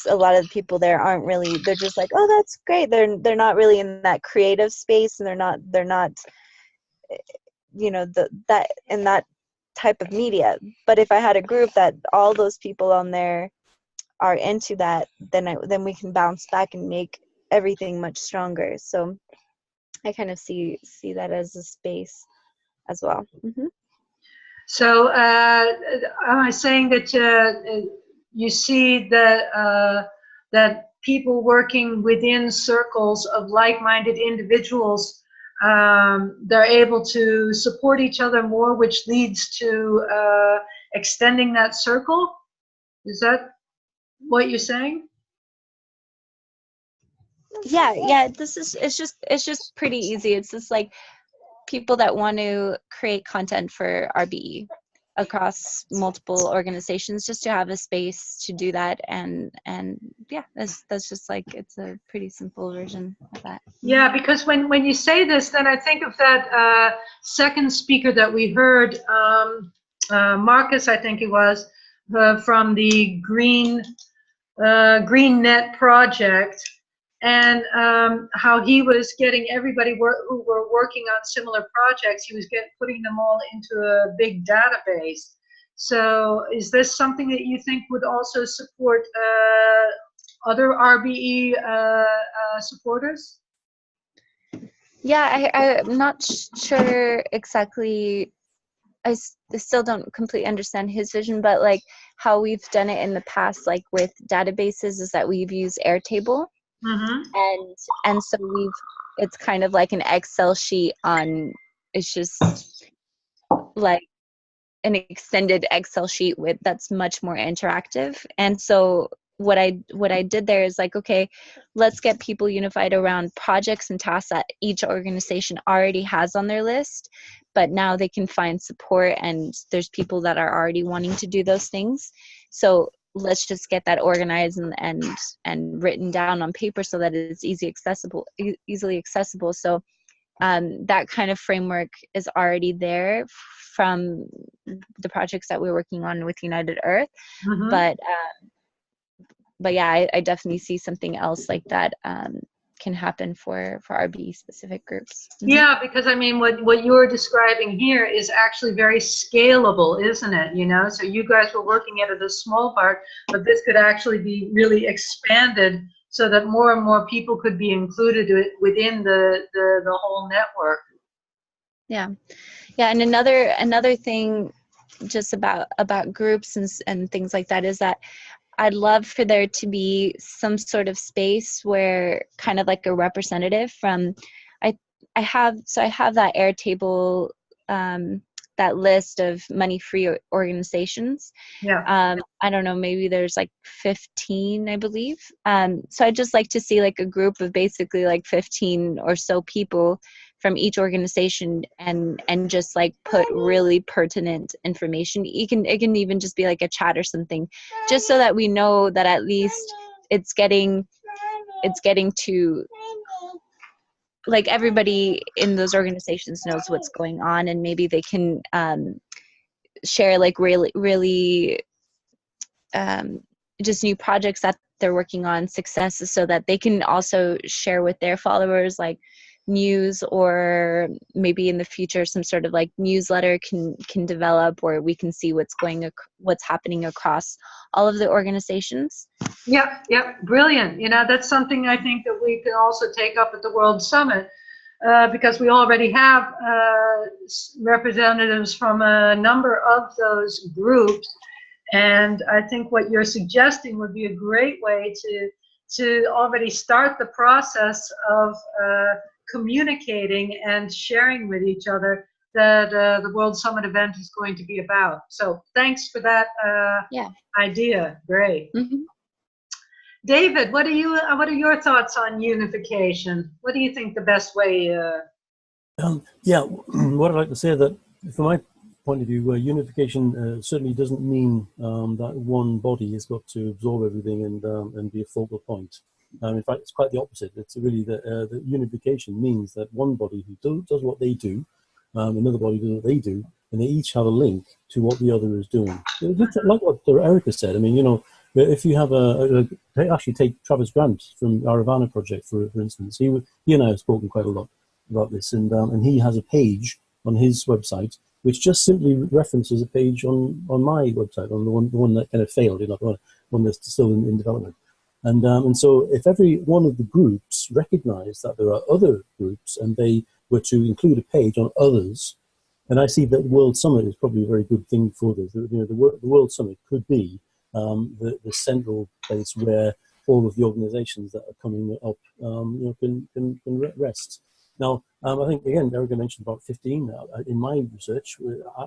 a lot of the people there aren't really, they're just like, oh, that's great. They're not really in that creative space, and they're not you know, that in that type of media. But if I had a group that all those people on there are into that, then we can bounce back and make everything much stronger. So I kind of see that as a space as well. Mm-hmm. So am I saying that you see that people working within circles of like-minded individuals, they're able to support each other more, which leads to extending that circle? Is that what you're saying? Yeah, it's just pretty easy. It's just like people that want to create content for RBE across multiple organizations, just to have a space to do that. And yeah, that's just like, it's a pretty simple version of that. Yeah, because when you say this, then I think of that second speaker that we heard, Marcus, I think it was, from the Green Net project, and how he was getting everybody who were working on similar projects, he was putting them all into a big database. So is this something that you think would also support other RBE supporters? Yeah, I'm not sure exactly. I still don't completely understand his vision, but like how we've done it in the past, like with databases, is that we've used Airtable. Mm-hmm. And so it's kind of like an Excel sheet it's just like an extended Excel sheet that's much more interactive. And so what I did there is like, okay, let's get people unified around projects and tasks that each organization already has on their list, but now they can find support, and there's people that are already wanting to do those things. So let's just get that organized and written down on paper so that it's easily accessible. So that kind of framework is already there from the projects that we're working on with United Earth. Mm-hmm. But yeah, I definitely see something else like that can happen for RBE specific groups. Mm-hmm. Yeah, because I mean, what you're describing here is actually very scalable, isn't it? You know, so you guys were working at a small part, but this could actually be really expanded so that more and more people could be included within the whole network. Yeah, and another thing just about groups and things like that is that I'd love for there to be some sort of space where kind of like a representative from, I have that Airtable, that list of money-free organizations. Yeah. I don't know, maybe there's like 15, I believe. So I'd just like to see like a group of basically like 15 or so people from each organization and just like put really pertinent information. It can even just be like a chat or something, just so that we know that at least it's getting it's getting to, like, everybody in those organizations knows what's going on, and maybe they can share like really just new projects that they're working on, successes, so that they can also share with their followers, like news, or maybe in the future some sort of like newsletter can develop where we can see what's happening across all of the organizations. Yep, brilliant. You know, that's something I think that we can also take up at the World Summit, because we already have representatives from a number of those groups. And I think what you're suggesting would be a great way to already start the process of communicating and sharing with each other that the World Summit event is going to be about. So thanks for that idea. Great. Mm-hmm. David, what are your thoughts on unification? What do you think the best way? What I'd like to say that from my point of view, unification certainly doesn't mean that one body has got to absorb everything and be a focal point. In fact, it's quite the opposite. It's really that unification means that one body who does what they do, another body does what they do, and they each have a link to what the other is doing. Like what Erica said, I mean, you know, if you have actually take Travis Grant from our Havana project, for instance, he and I have spoken quite a lot about this, and he has a page on his website which just simply references a page on my website, on the one that kind of failed, you know, the one that's still in development. And so if every one of the groups recognize that there are other groups and they were to include a page on others, and I see that World Summit is probably a very good thing for this. You know, the World Summit could be the central place where all of the organizations that are coming up you know, can rest. Now, I think, again, Erica mentioned about 15. In my research,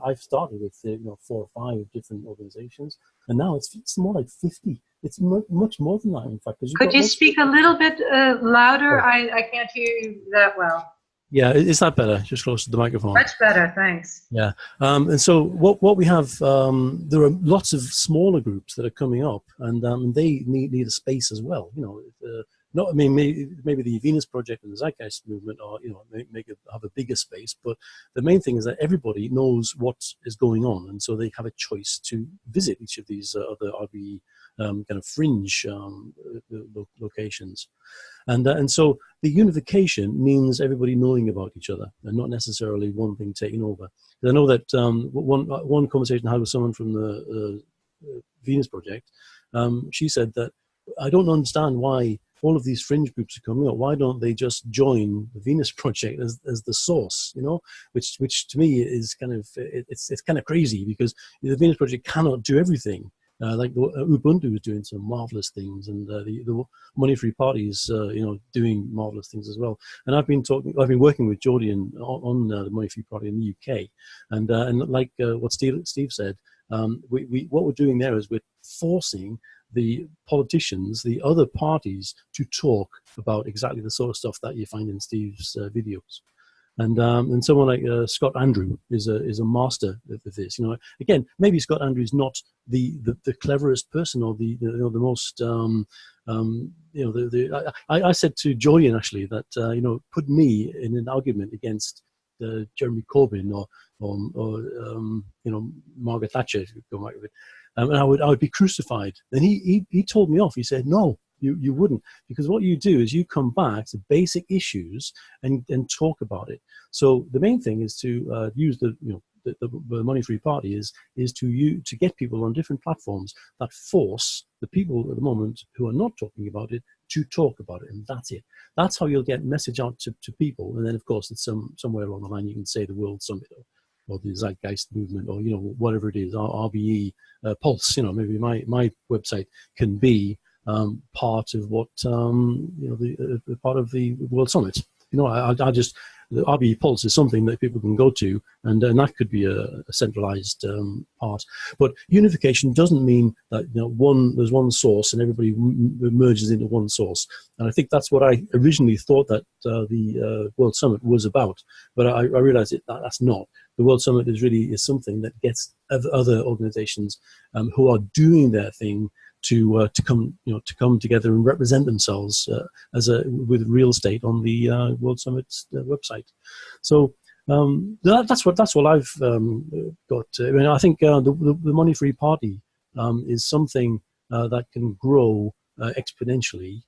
I've started with 4 or 5 different organizations, and now it's more like 50. It's much more than that, in fact. Could you speak a little bit louder? Oh. I can't hear you that well. Yeah, is that better? Just close to the microphone. Much better, thanks. Yeah, and so what we have, there are lots of smaller groups that are coming up, and they need a space as well. You know, not, I mean, maybe the Venus Project and the Zeitgeist movement are, you know, have a bigger space, but the main thing is that everybody knows what is going on, and so they have a choice to visit each of these other RBE kind of fringe locations. And so the unification means everybody knowing about each other and not necessarily one thing taking over. I know that one conversation I had with someone from the Venus Project, she said that, I don't understand why all of these fringe groups are coming up. Why don't they just join the Venus Project as the source, you know, which to me is kind of, it's kind of crazy, because the Venus Project cannot do everything. Like Ubuntu is doing some marvelous things, and the Money Free Party is you know, doing marvelous things as well. And I've been working with Jordan on the Money Free Party in the UK, and like what Steve said, what we're doing there is we're forcing the politicians, the other parties, to talk about exactly the sort of stuff that you find in Steve's videos. And someone like Scott Andrew is a master of this. You know, again, maybe Scott Andrew is not the cleverest person or the most you know, I said to Julian actually that you know, put me in an argument against Jeremy Corbyn or you know, Margaret Thatcher, if you go back with it, and I would be crucified. And he told me off. He said, no, you wouldn't, because what you do is you come back to basic issues and talk about it. So the main thing is to use the Money Free Party is to get people on different platforms that force the people at the moment who are not talking about it to talk about it, and that's it. That's how you'll get message out to people. And then of course it's somewhere along the line you can say the World Summit or the Zeitgeist movement, or, you know, whatever it is, RBE Pulse. You know, maybe my website can be part of what you know, the part of the World Summit. You know, I just, the RBE Pulse is something that people can go to, and that could be a centralized part. But unification doesn't mean that, you know, there's one source and everybody merges into one source. And I think that's what I originally thought that the World Summit was about. But I realized that's not. The World Summit is something that gets other organizations who are doing their thing to come together and represent themselves with real estate on the World Summit's website. So that's what I've got. I mean, I think the money-free party is something that can grow exponentially.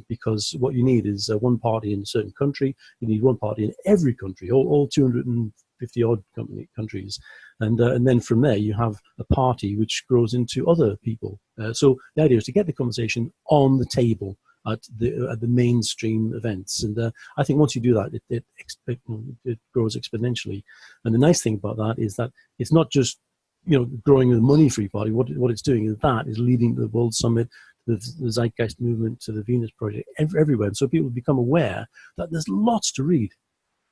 Because what you need is one party in a certain country. You need one party in every country, all 250 odd countries, and then from there you have a party which grows into other people. So the idea is to get the conversation on the table at the mainstream events, and I think once you do that, it grows exponentially. And the nice thing about that is that it's not just growing the money-free party. What it's doing is leading the World Summit, the Zeitgeist movement, to the Venus Project, everywhere. And so people become aware that there's lots to read.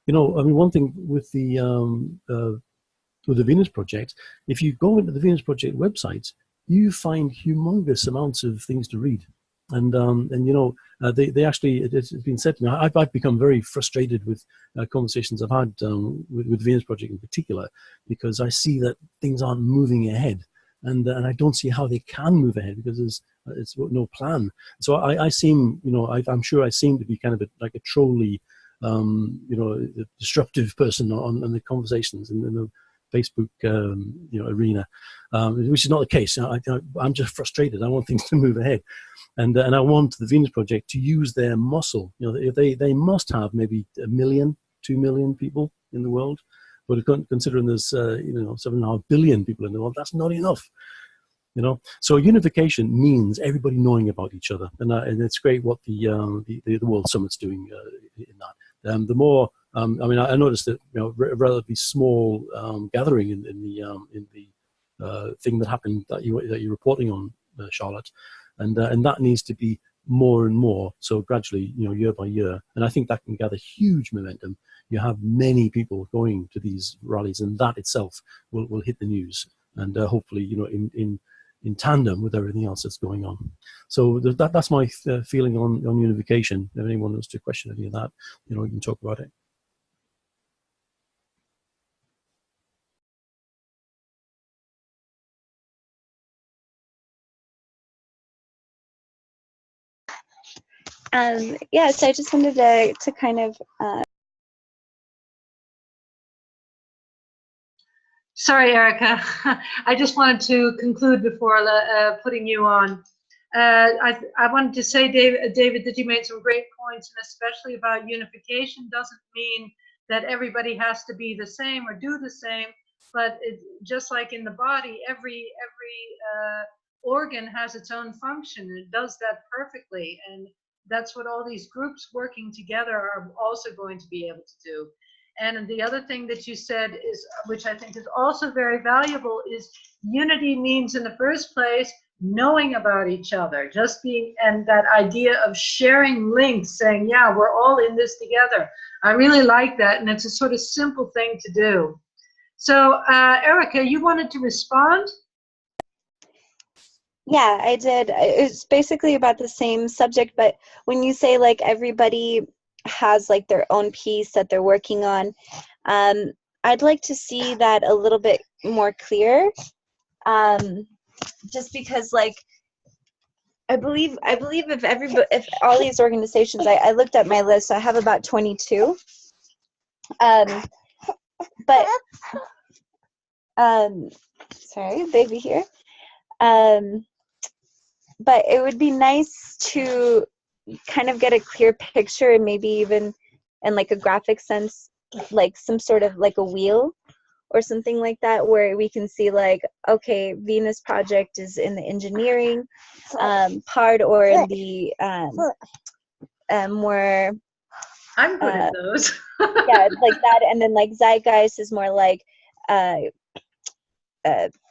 I mean, one thing with the Venus Project, if you go into the Venus Project website, you find humongous amounts of things to read. And they actually, it's been said to me, I've become very frustrated with conversations I've had with Venus Project in particular, because I see that things aren't moving ahead. And I don't see how they can move ahead because there's no plan. So I seem, I'm sure I seem to be kind of like a trolly, disruptive person on the conversations in the Facebook, arena, which is not the case. I'm just frustrated. I want things to move ahead, and I want the Venus Project to use their muscle. They must have maybe 1 million, 2 million people in the world. But considering there's 7.5 billion people in the world, that's not enough. So unification means everybody knowing about each other, and it's great what the World Summit's doing in that. The more, I mean, I noticed that a relatively small gathering in the thing that happened that you're reporting on, Charlotte, and that needs to be more and more. So gradually, year by year, and I think that can gather huge momentum. You have many people going to these rallies, and that itself will hit the news, and hopefully, in tandem with everything else that's going on. So that's my feeling on unification. If anyone wants to question any of that, we can talk about it. Yeah, so I just wanted to kind of Sorry, Erica. I just wanted to conclude before putting you on. I wanted to say, David, that you made some great points, and especially about unification doesn't mean that everybody has to be the same or do the same, but just like in the body, every organ has its own function, and it does that perfectly. And that's what all these groups working together are also going to be able to do. And the other thing that you said is, which I think is also very valuable, is unity means in the first place knowing about each other, just being, and that idea of sharing links, saying, yeah, we're all in this together. I really like that, and it's a sort of simple thing to do. So Erica, you wanted to respond? Yeah, I did. It's basically about the same subject, but when you say like everybody has like their own piece that they're working on, I'd like to see that a little bit more clear, just because like I believe if all these organizations, I looked at my list, so I have about 22, but sorry, baby here, but it would be nice to kind of get a clear picture, and maybe even in like a graphic sense, like some sort of like a wheel or something like that, where we can see like, okay, Venus Project is in the engineering part, or in the more I'm good at those. yeah, like that, and then like Zeitgeist is more like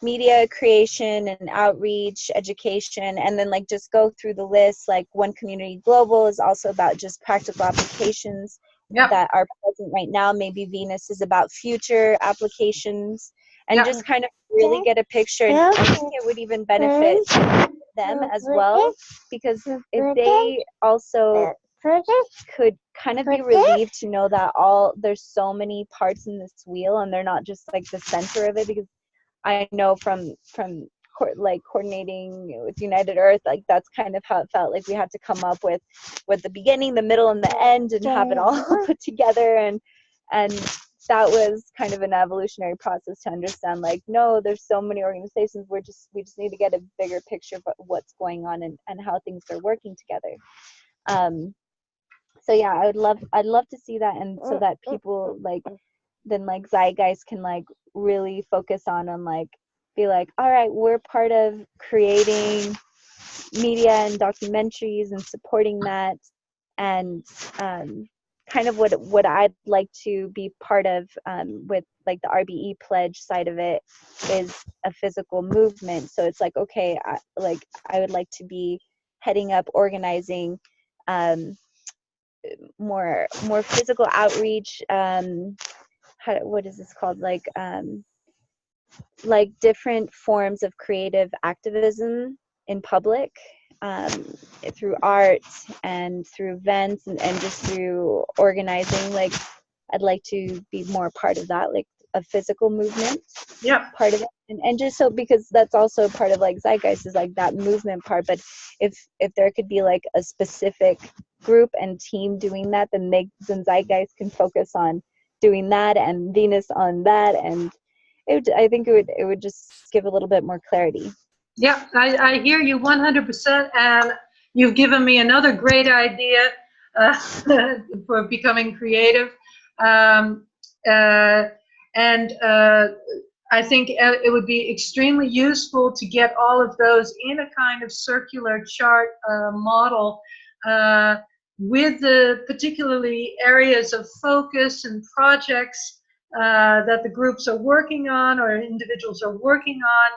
media creation and outreach, education, and then like just go through the list. Like One Community Global is also about just practical applications that are present right now. Maybe Venus is about future applications, and just kind of really get a picture. And I think it would even benefit them as well, because if they also could kind of be relieved to know that there's so many parts in this wheel, and they're not just like the center of it, because I know from coordinating with United Earth, like that's kind of how it felt. Like we had to come up with the beginning, the middle, and the end, and have it all put together. And that was kind of an evolutionary process to understand, like, no, there's so many organizations. We just need to get a bigger picture of what's going on and how things are working together. So yeah, I'd love to see that, and so that people then Zeitgeist can really focus on be like, all right, we're part of creating media and documentaries and supporting that, and kind of what I'd like to be part of with the RBE pledge side of it is a physical movement. So it's okay, I would like to be heading up organizing more physical outreach. What is this called? Different forms of creative activism in public, through art and through events and just through organizing. I'd like to be more part of that, a physical movement. Yeah. Part of it. And just so, because that's also part of Zeitgeist is that movement part. But if there could be a specific group and team doing that, then Zeitgeist can focus on doing that, and Venus on that, and I think it would just give a little bit more clarity. Yeah, I hear you 100%, and you've given me another great idea for becoming creative. I think it would be extremely useful to get all of those in a kind of circular chart model with the particularly areas of focus and projects that the groups are working on or individuals are working on,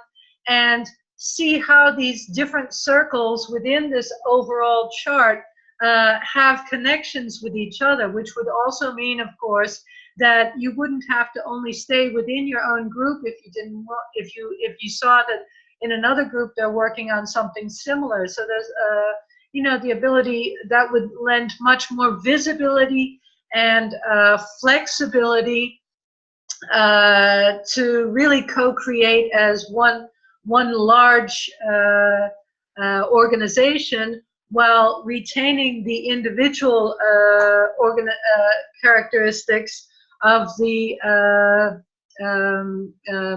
and see how these different circles within this overall chart have connections with each other, which would also mean, of course, that you wouldn't have to only stay within your own group if you didn't want, if you saw that in another group they're working on something similar. So there's the ability that would lend much more visibility and flexibility to really co-create as one large organization, while retaining the individual characteristics of the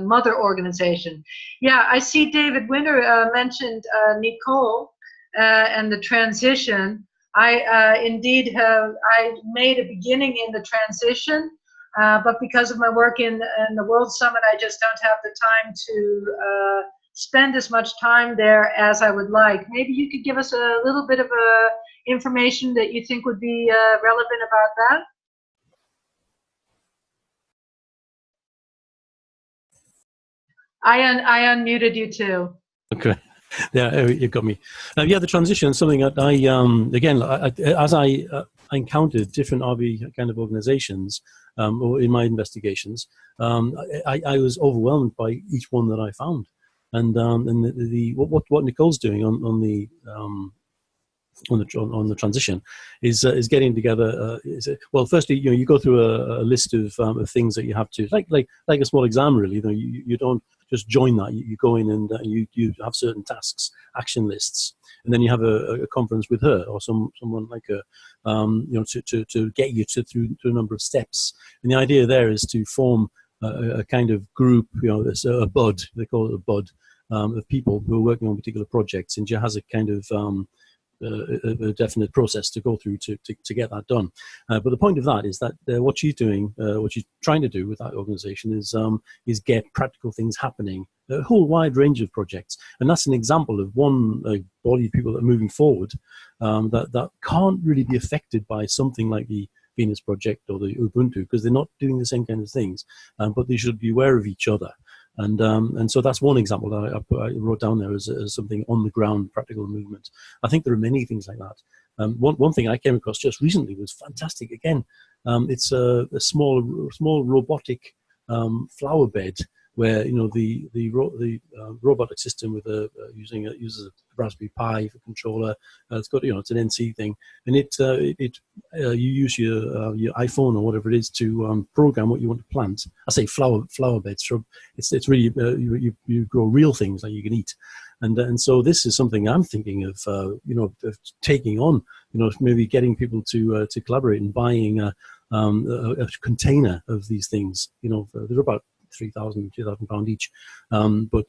mother organization. Yeah, I see David Winter mentioned Nicole and the transition. I indeed I made a beginning in the transition, but because of my work in the World Summit, I just don't have the time to spend as much time there as I would like. Maybe you could give us a little bit of information that you think would be relevant about that. I unmuted you too. Okay. Yeah, you got me. Yeah, the transition is something that as I encountered different RB kind of organizations or in my investigations, I was overwhelmed by each one that I found, and what Nicole's doing on the transition is getting together. Well, firstly, you go through a list of things that you have to, like a small exam, really. You don't just join that. You go in and you have certain tasks, action lists, and then you have a conference with her or someone like her, to get you through a number of steps. And the idea there is to form a kind of group. There's a bud. They call it a bud of people who are working on particular projects, and she has a kind of a definite process to go through to get that done. But the point of that is that what she's doing, what she's trying to do with that organization is get practical things happening, a whole wide range of projects. And that's an example of one body of people that are moving forward that can't really be affected by something like the Venus Project or the Ubuntu, because they're not doing the same kind of things, but they should be aware of each other. And so that's one example that I wrote down there as something on the ground, practical movement. I think there are many things like that. One thing I came across just recently was fantastic. Again, it's a small robotic flower bed where the robotic system with uses a Raspberry Pi for controller. It's got it's an NC thing, and you use your iPhone or whatever it is to program what you want to plant. I say flower beds, shrub. It's really you grow real things that you can eat, and so this is something I'm thinking of of taking on. Maybe getting people to collaborate and buying a container of these things. They're about £2,000 each, but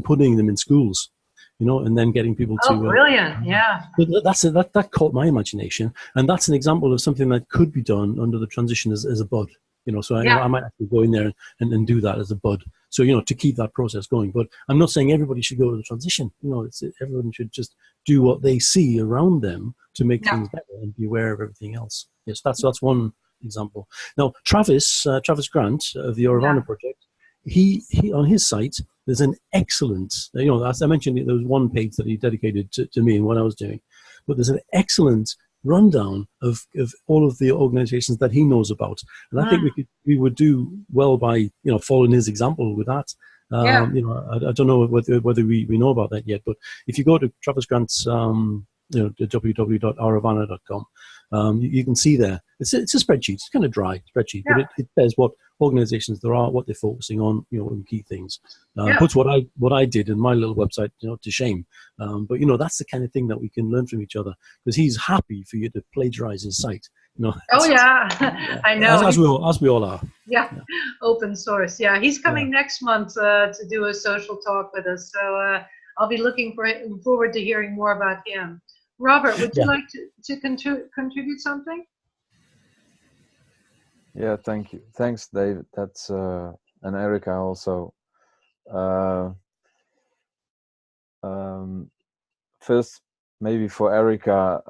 putting them in schools, and then getting people to. Oh, brilliant! Yeah. That caught my imagination, and that's an example of something that could be done under the transition as a bud. So I might actually go in there and do that as a bud. So to keep that process going. But I'm not saying everybody should go to the transition. Everyone should just do what they see around them to make things better and be aware of everything else. Yes, that's one example. Now, Travis Grant of the Auravana project, he on his site, there's an excellent, as I mentioned, there was one page that he dedicated to me and what I was doing, but there's an excellent rundown of all of the organizations that he knows about. And I think we would do well by, following his example with that. I don't know whether we know about that yet, but if you go to Travis Grant's, www.auravana.com, you can see there. It's a spreadsheet. It's kind of dry spreadsheet, but it says what organizations there are, what they're focusing on, and key things. Puts what I did in my little website, to shame. But that's the kind of thing that we can learn from each other, because he's happy for you to plagiarize his site. I know. As we all are. Yeah, open source. Yeah, he's coming next month to do a social talk with us. So I'll be looking forward to hearing more about him. Robert, would you like to contribute something? Yeah, thank you. Thanks, David. That's and Erica also. First, maybe for Erica,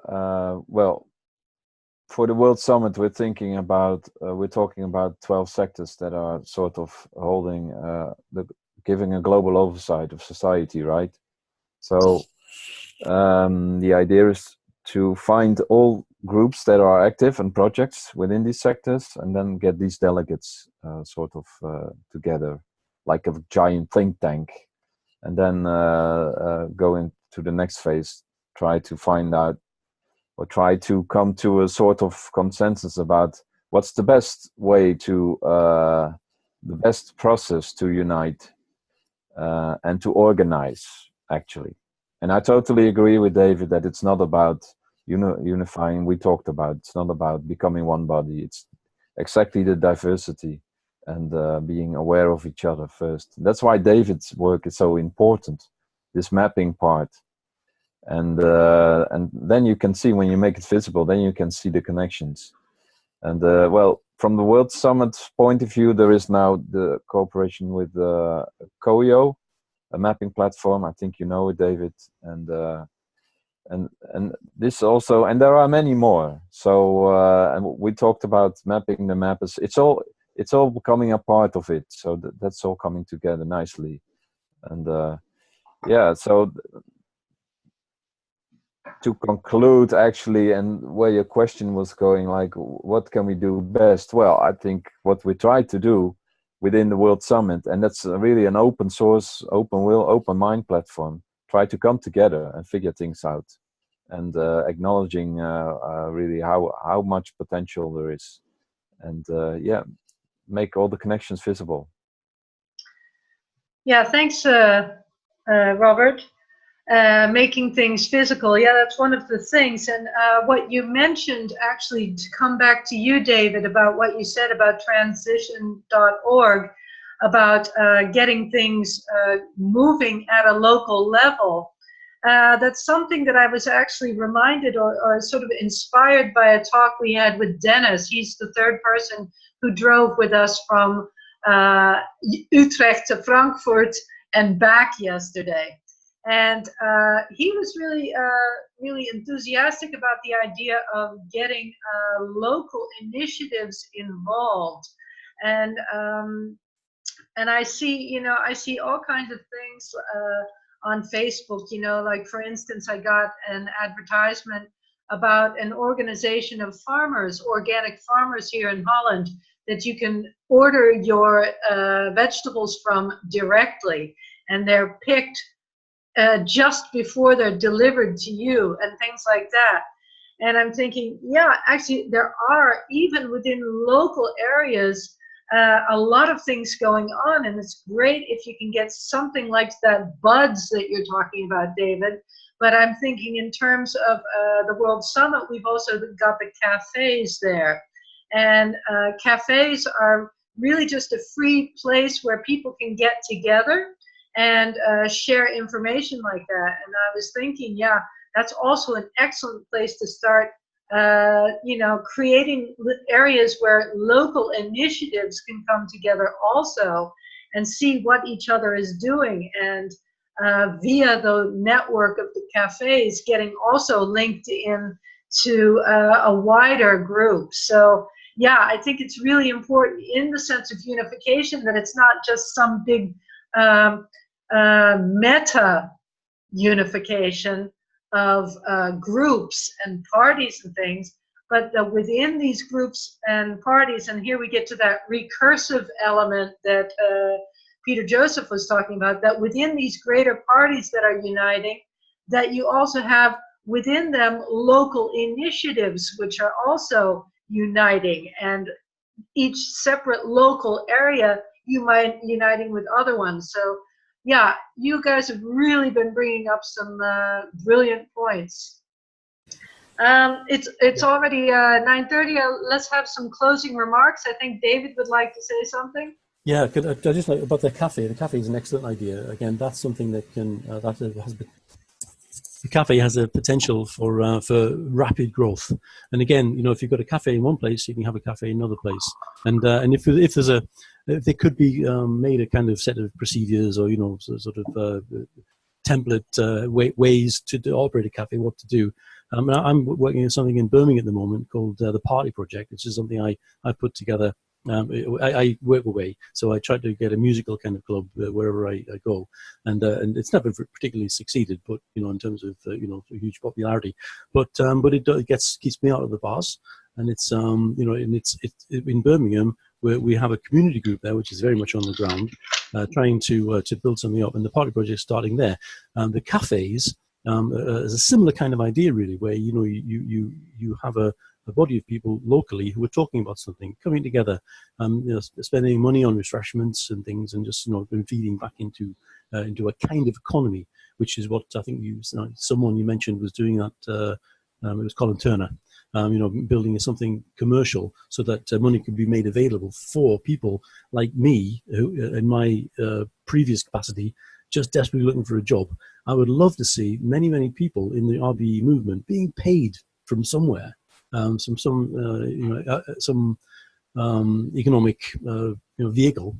for the World Summit, we're talking about 12 sectors that are sort of holding, giving a global oversight of society, right? So the idea is to find all groups that are active and projects within these sectors, and then get these delegates together like a giant think tank, and then go into the next phase, try to find out or try to come to a sort of consensus about what's the best way to the best process to unite and to organize, actually. And I totally agree with David that it's not about unifying. We talked about it's not about becoming one body. It's exactly the diversity and being aware of each other first. That's why David's work is so important, this mapping part. And then you can see, when you make it visible, then you can see the connections. And from the World Summit point of view, there is now the cooperation with COIO, a mapping platform. I think you know it, David. And this also, and there are many more. So and we talked about mapping the map. It's all becoming a part of it. So that's all coming together nicely. And so to conclude, actually, and where your question was going, like, what can we do best? Well, I think what we try to do within the World Summit, and that's really an open source, open will, open mind platform, try to come together and figure things out, and acknowledging really how much potential there is, and make all the connections visible. Yeah, thanks, Robert. Making things physical, that's one of the things. And what you mentioned, actually, to come back to you, David, about what you said about transition.org, about getting things moving at a local level. That's something that I was actually reminded or sort of inspired by a talk we had with Dennis. He's the third person who drove with us from Utrecht to Frankfurt and back yesterday. And he was really, really enthusiastic about the idea of getting local initiatives involved. And I see, I see all kinds of things on Facebook. Like, for instance, I got an advertisement about an organization of farmers, organic farmers here in Holland, that you can order your vegetables from directly, and they're picked just before they're delivered to you and things like that. And I'm thinking, yeah, actually there are, even within local areas, a lot of things going on, and it's great if you can get something like that buds that you're talking about, David. But I'm thinking in terms of the World Summit, we've also got the cafes there. And cafes are really just a free place where people can get together and share information like that. And I was thinking, yeah, that's also an excellent place to start, you know, creating areas where local initiatives can come together also and see what each other is doing. And via the network of the cafes, getting also linked in to a wider group. So yeah, I think it's really important in the sense of unification that it's not just some big meta unification of groups and parties and things, but that within these groups and parties, and here we get to that recursive element that Peter Joseph was talking about, that within these greater parties that are uniting, that you also have within them local initiatives which are also uniting, and each separate local area you might uniting with other ones. So yeah, you guys have really been bringing up some brilliant points. It's already 9:30. Let's have some closing remarks. I think David would like to say something. Yeah, I just like about the cafe. The cafe is an excellent idea. Again, that's something that can the cafe has a potential for rapid growth. And again, you know, if you've got a cafe in one place, you can have a cafe in another place. And if there could be made a kind of set of procedures, or, you know, sort of template ways to operate a cafe, what to do. I'm working on something in Birmingham at the moment called the Party Project, which is something I put together. I work away, so I try to get a musical kind of club wherever I go, and it's never particularly succeeded, but, you know, in terms of you know, huge popularity, but it keeps me out of the bars, and it's you know, and it's in Birmingham, where we have a community group there which is very much on the ground, trying to build something up, and the Party Project starting there. The cafes is a similar kind of idea, really, where, you know, you have a body of people locally who are talking about something, coming together, you know, spending money on refreshments and things, and just, you know, feeding back into a kind of economy, which is what I think someone you mentioned was doing that. It was Colin Turner, you know, building something commercial so that money could be made available for people like me, who, in my previous capacity, just desperately looking for a job. I would love to see many people in the RBE movement being paid from somewhere. Some economic you know, vehicle,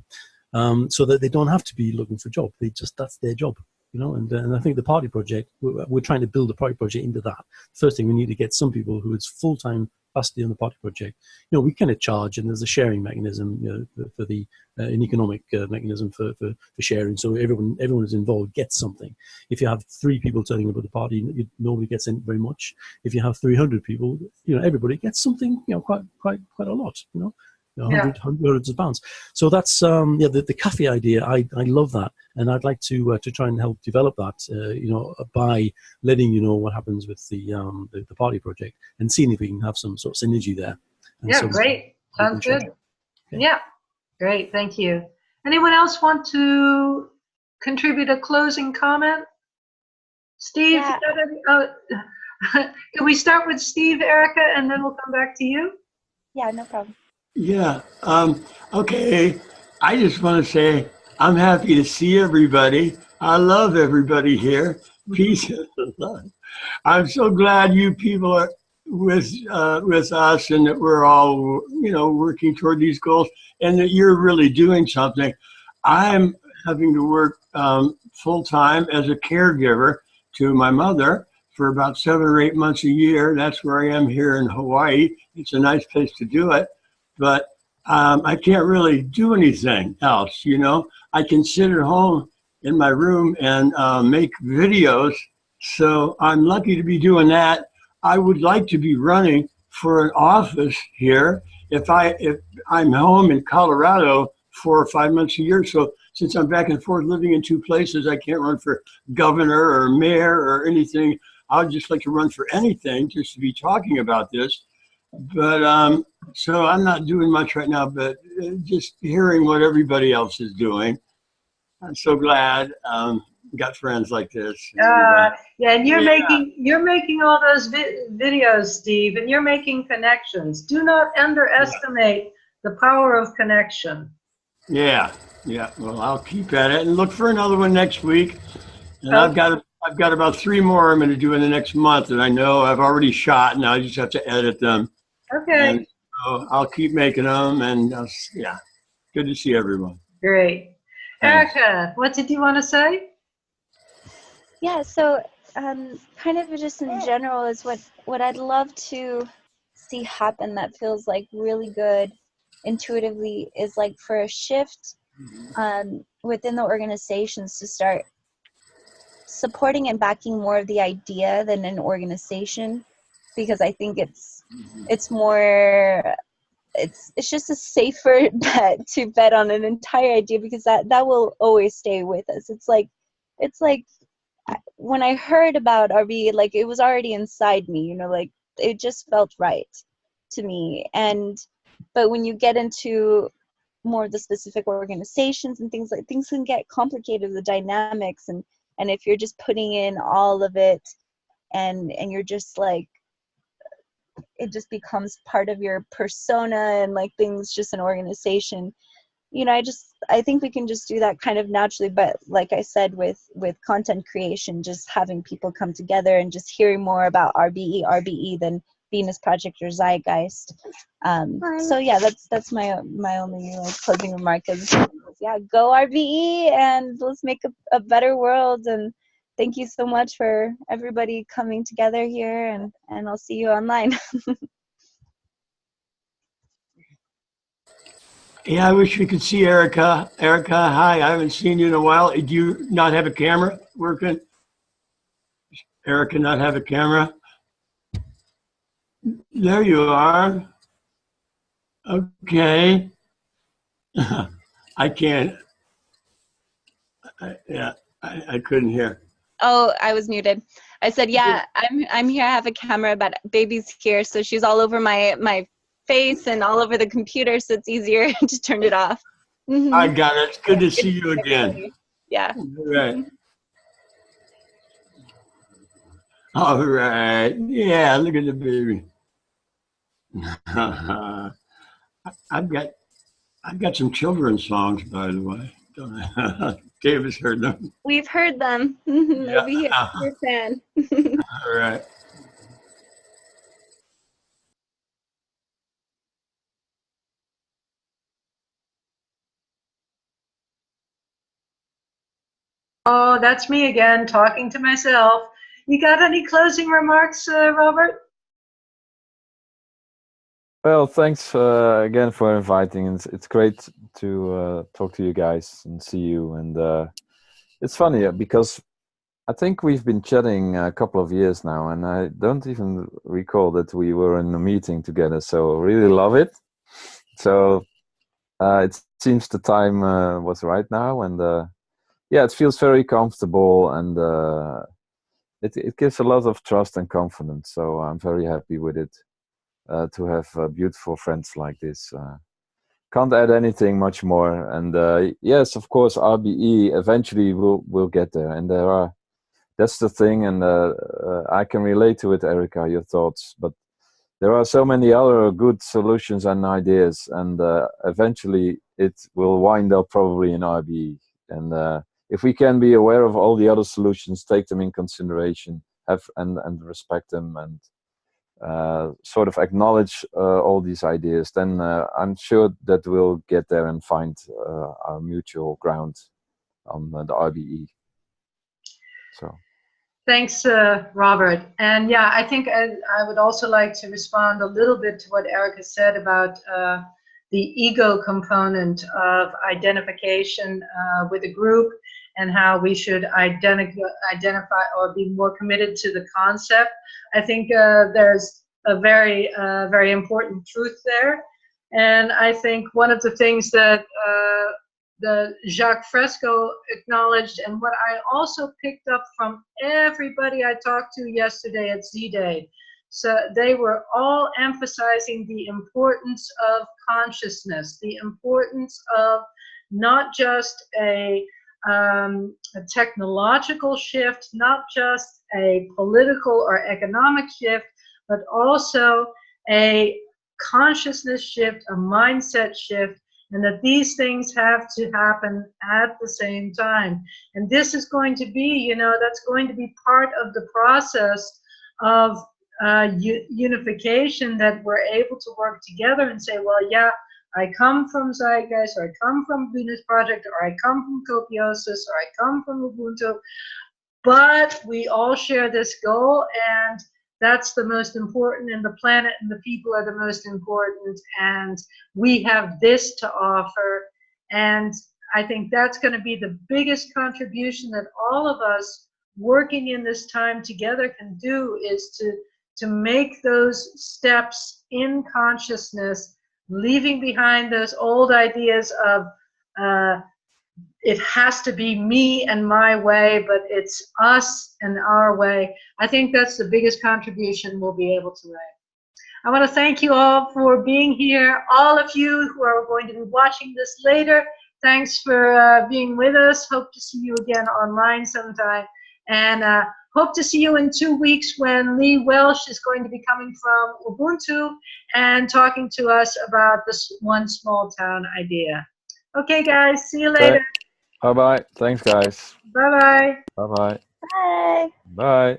so that they don't have to be looking for a job. That's their job, you know. And I think the Party Project, we're trying to build the Party Project into that. First thing, we need to get some people who is full-time capacity on the Party Project. You know, we kind of charge, and there's a sharing mechanism, you know, for the an economic mechanism for sharing. So everyone who's involved gets something. If you have 3 people turning up at the party, nobody gets in very much. If you have 300 people, you know, everybody gets something, you know, quite a lot, you know. Hundreds of pounds. So that's yeah, the cafe idea. I love that, and I'd like to try and help develop that. You know, by letting you know what happens with the Party Project, and seeing if we can have some sort of synergy there. And Yeah, so great. Sounds good. Okay. Yeah, great. Thank you. Anyone else want to contribute a closing comment? Steve, Yeah. can we start with Steve, Erica, and then we'll come back to you? Yeah, no problem. Yeah. Okay. I just want to say I'm happy to see everybody. I love everybody here. Peace and love. I'm so glad you people are with us, and that we're all, you know, working toward these goals, and that you're really doing something. I'm having to work full time as a caregiver to my mother for about 7 or 8 months a year. That's where I am here in Hawaii. It's a nice place to do it. But I can't really do anything else, you know. I can sit at home in my room and make videos. So I'm lucky to be doing that. I would like to be running for an office here if I'm home in Colorado 4 or 5 months a year. So since I'm back and forth living in two places, I can't run for governor or mayor or anything. I would just like to run for anything just to be talking about this. But so I'm not doing much right now, but just hearing what everybody else is doing. I'm so glad got friends like this. Yeah, and you're Yeah. making all those videos, Steve, and you're making connections. Do not underestimate the power of connection. Yeah, yeah. Well, I'll keep at it and look for another one next week. And Okay. I've got about 3 more I'm going to do in the next month, and I know I've already shot, and I just have to edit them. Okay. And so I'll keep making them, and yeah, good to see everyone. Great. Thanks. Erica, what did you want to say? Yeah, so kind of just in general is what I'd love to see happen that feels like really good intuitively is like for a shift within the organizations to start supporting and backing more of the idea than an organization, because I think it's more it's just a safer bet to bet on an entire idea, because that will always stay with us. It's like when I heard about RBE, like it was already inside me, you know, like it just felt right to me. But when you get into more of the specific organizations and things, like things can get complicated, the dynamics, and if you're just putting in all of it and you're just like, it just becomes part of your persona and like things just an organization, you know, I think we can just do that kind of naturally. But like I said, with content creation, just having people come together and just hearing more about RBE than Venus Project or Zeitgeist. So yeah, that's my only like closing remark is, yeah, go RBE and let's make a better world. And thank you so much for everybody coming together here, and I'll see you online. Yeah, I wish we could see Erica. Erica, hi. I haven't seen you in a while. Do you not have a camera working? Erica, not have a camera? There you are. Okay. I can't. I couldn't hear. Oh, I was muted. I said, yeah, I'm here. I have a camera, but baby's here, so she's all over my face and all over the computer, so it's easier to turn it off. Mm-hmm. I got it. It's good to see you again. Yeah. All right. All right. Yeah, look at the baby. I've got some children's songs, by the way. Davis heard them. We've heard them. Mm-hmm. Yeah. Over here, you're a fan. All right. Oh, that's me again, talking to myself. You got any closing remarks, Robert? Well, thanks again for inviting. It's great to talk to you guys and see you. And it's funny because I think we've been chatting a couple of years now, and I don't even recall that we were in a meeting together. So really love it. So it seems the time was right now, and yeah, it feels very comfortable, and it gives a lot of trust and confidence. So I'm very happy with it. To have beautiful friends like this. Can't add anything much more. And yes, of course, RBE eventually will get there. And that's the thing. And I can relate to it, Erica, your thoughts. But there are so many other good solutions and ideas. And eventually it will wind up probably in RBE. And if we can be aware of all the other solutions, take them in consideration, and respect them, and sort of acknowledge all these ideas, then I'm sure that we'll get there and find our mutual ground on the RBE. So. Thanks, Robert. And yeah, I think I would also like to respond a little bit to what Erica said about the ego component of identification with a group and how we should identify or be more committed to the concept. I think there's a very important truth there. And I think one of the things that the Jacques Fresco acknowledged, and what I also picked up from everybody I talked to yesterday at Z-day, so they were all emphasizing the importance of consciousness, the importance of not just a technological shift, not just a political or economic shift, but also a consciousness shift, a mindset shift, and that these things have to happen at the same time. And this is going to be, you know, that's going to be part of the process of unification, that we're able to work together and say, well, yeah, I come from Zeitgeist, or I come from Venus Project, or I come from Copiosis, or I come from Ubuntu, but we all share this goal, and that's the most important, and the planet and the people are the most important, and we have this to offer. And I think that's going to be the biggest contribution that all of us working in this time together can do, is to make those steps in consciousness, leaving behind those old ideas of it has to be me and my way, but it's us and our way. I think that's the biggest contribution we'll be able to make. I want to thank you all for being here. All of you who are going to be watching this later, thanks for being with us. Hope to see you again online sometime. And hope to see you in 2 weeks when Lee Welsh is going to be coming from Ubuntu and talking to us about this one small town idea. Okay, guys, see you later. Bye-bye. Thanks, guys. Bye-bye. Bye-bye. Bye. Bye.